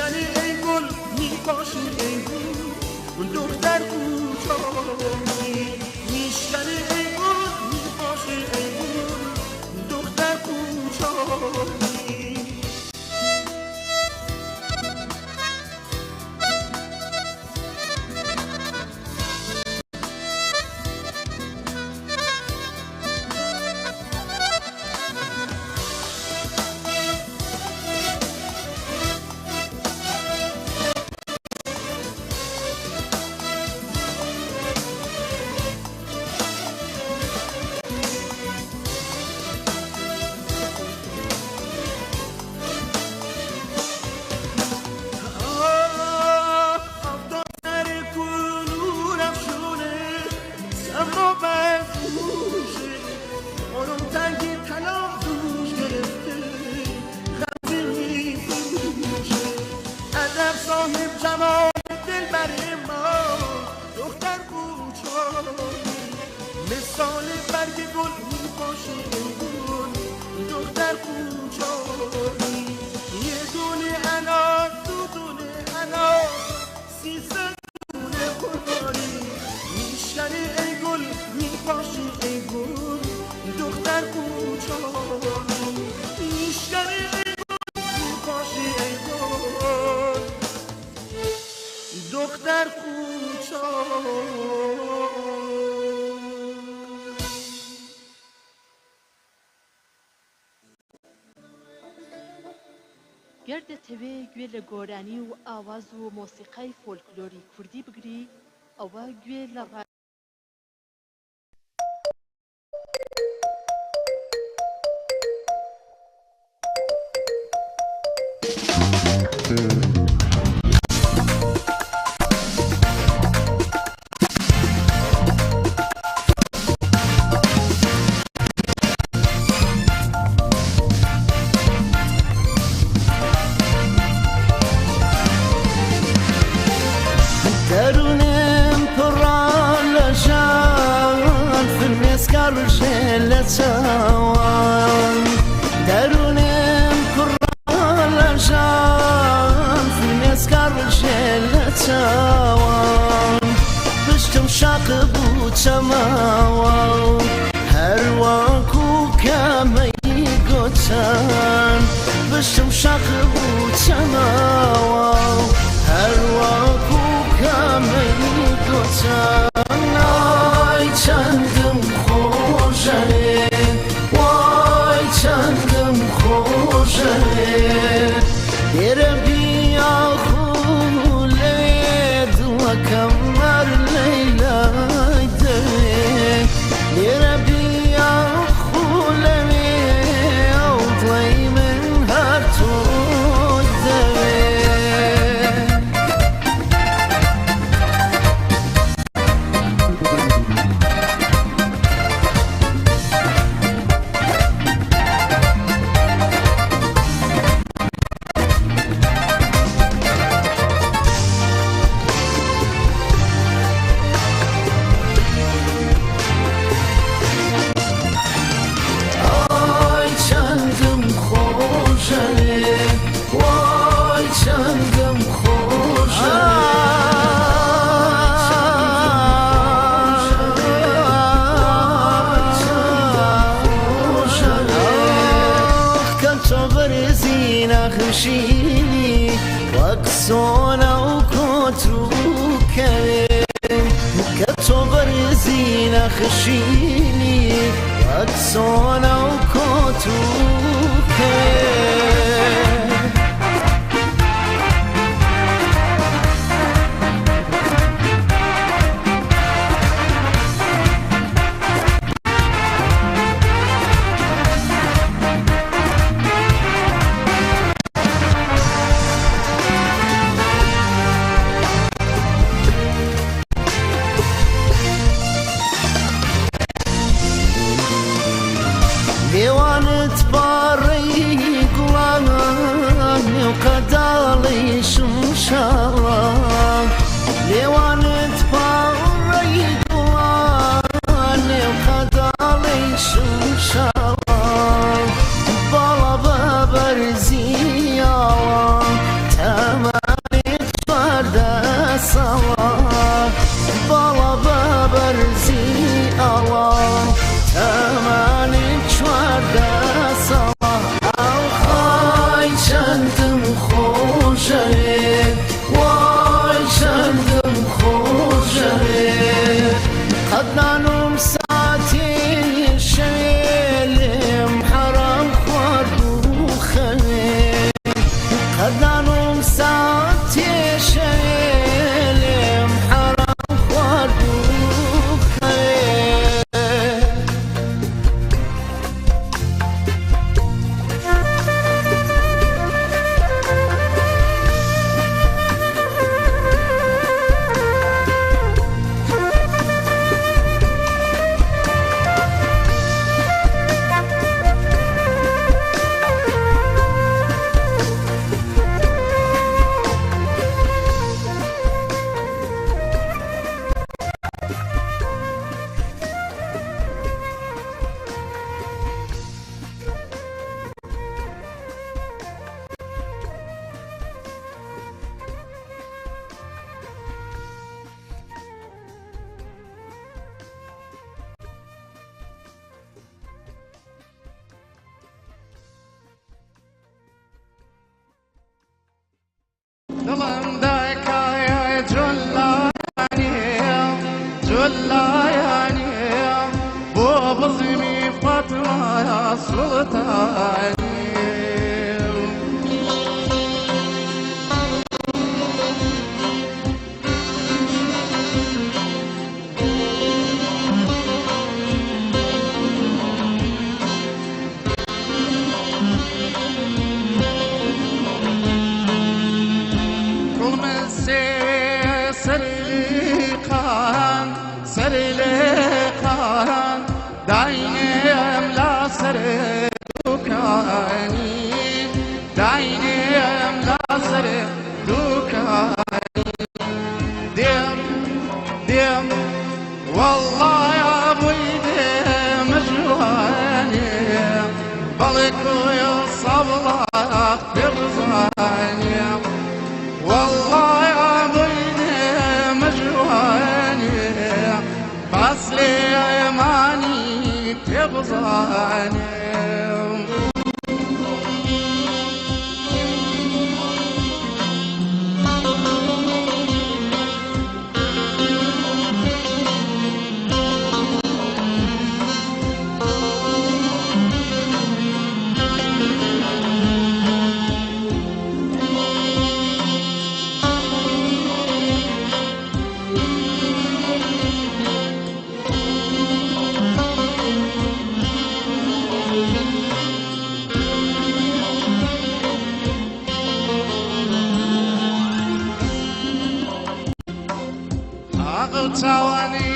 میشنی ای گل میپاشی ای گل دختر کوچانی میشنی ای گل میپاشی ای گل دختر کوچانی مثال برگ گل میپاشی ای گل دختر کوچانی یه دونه انار دو دونه انار 300 دونه قربانی میشنی ای گل میپاشی ای گل دختر کوچانی میشنی ای گل میپاشی ای گل دختر کوچانی گەر دەتەوێ گوێ لە گۆرانی و ئاواز و مۆسیقای فۆلکلۆری کوردی بگری ئەوە گوێ لە درونم پران لجان فنسکار جلتوان درونم پران لجان فنسکار جلتوان بشتم شاق بوتماوان هر واکو کمی گوتن بشتم شاق بوتماوان هر واکو کمی گوتن آی چندم خوشنه وای چندم خوشنه دیره بیا خوله دو کمر لیلای ده دیره بیا خوله او دوی من هر تو ده خشيني وكسونا وكتروكا كتوبر زينة خشيني وكسونا وكتروكا ديوانت باري قلاني وقدالي شمشارا ديوانت باري قلاني وقدالي شمشارا بالا ببرزيا تمام سلطاني سرلقان داينم لا سردوكاني داينم لا سردوكاني دم والله يا ابوي دم جواني بلكو يصبلك برزاني والله يا ابوي دم جواني بس لي ايماني تبغاني تواني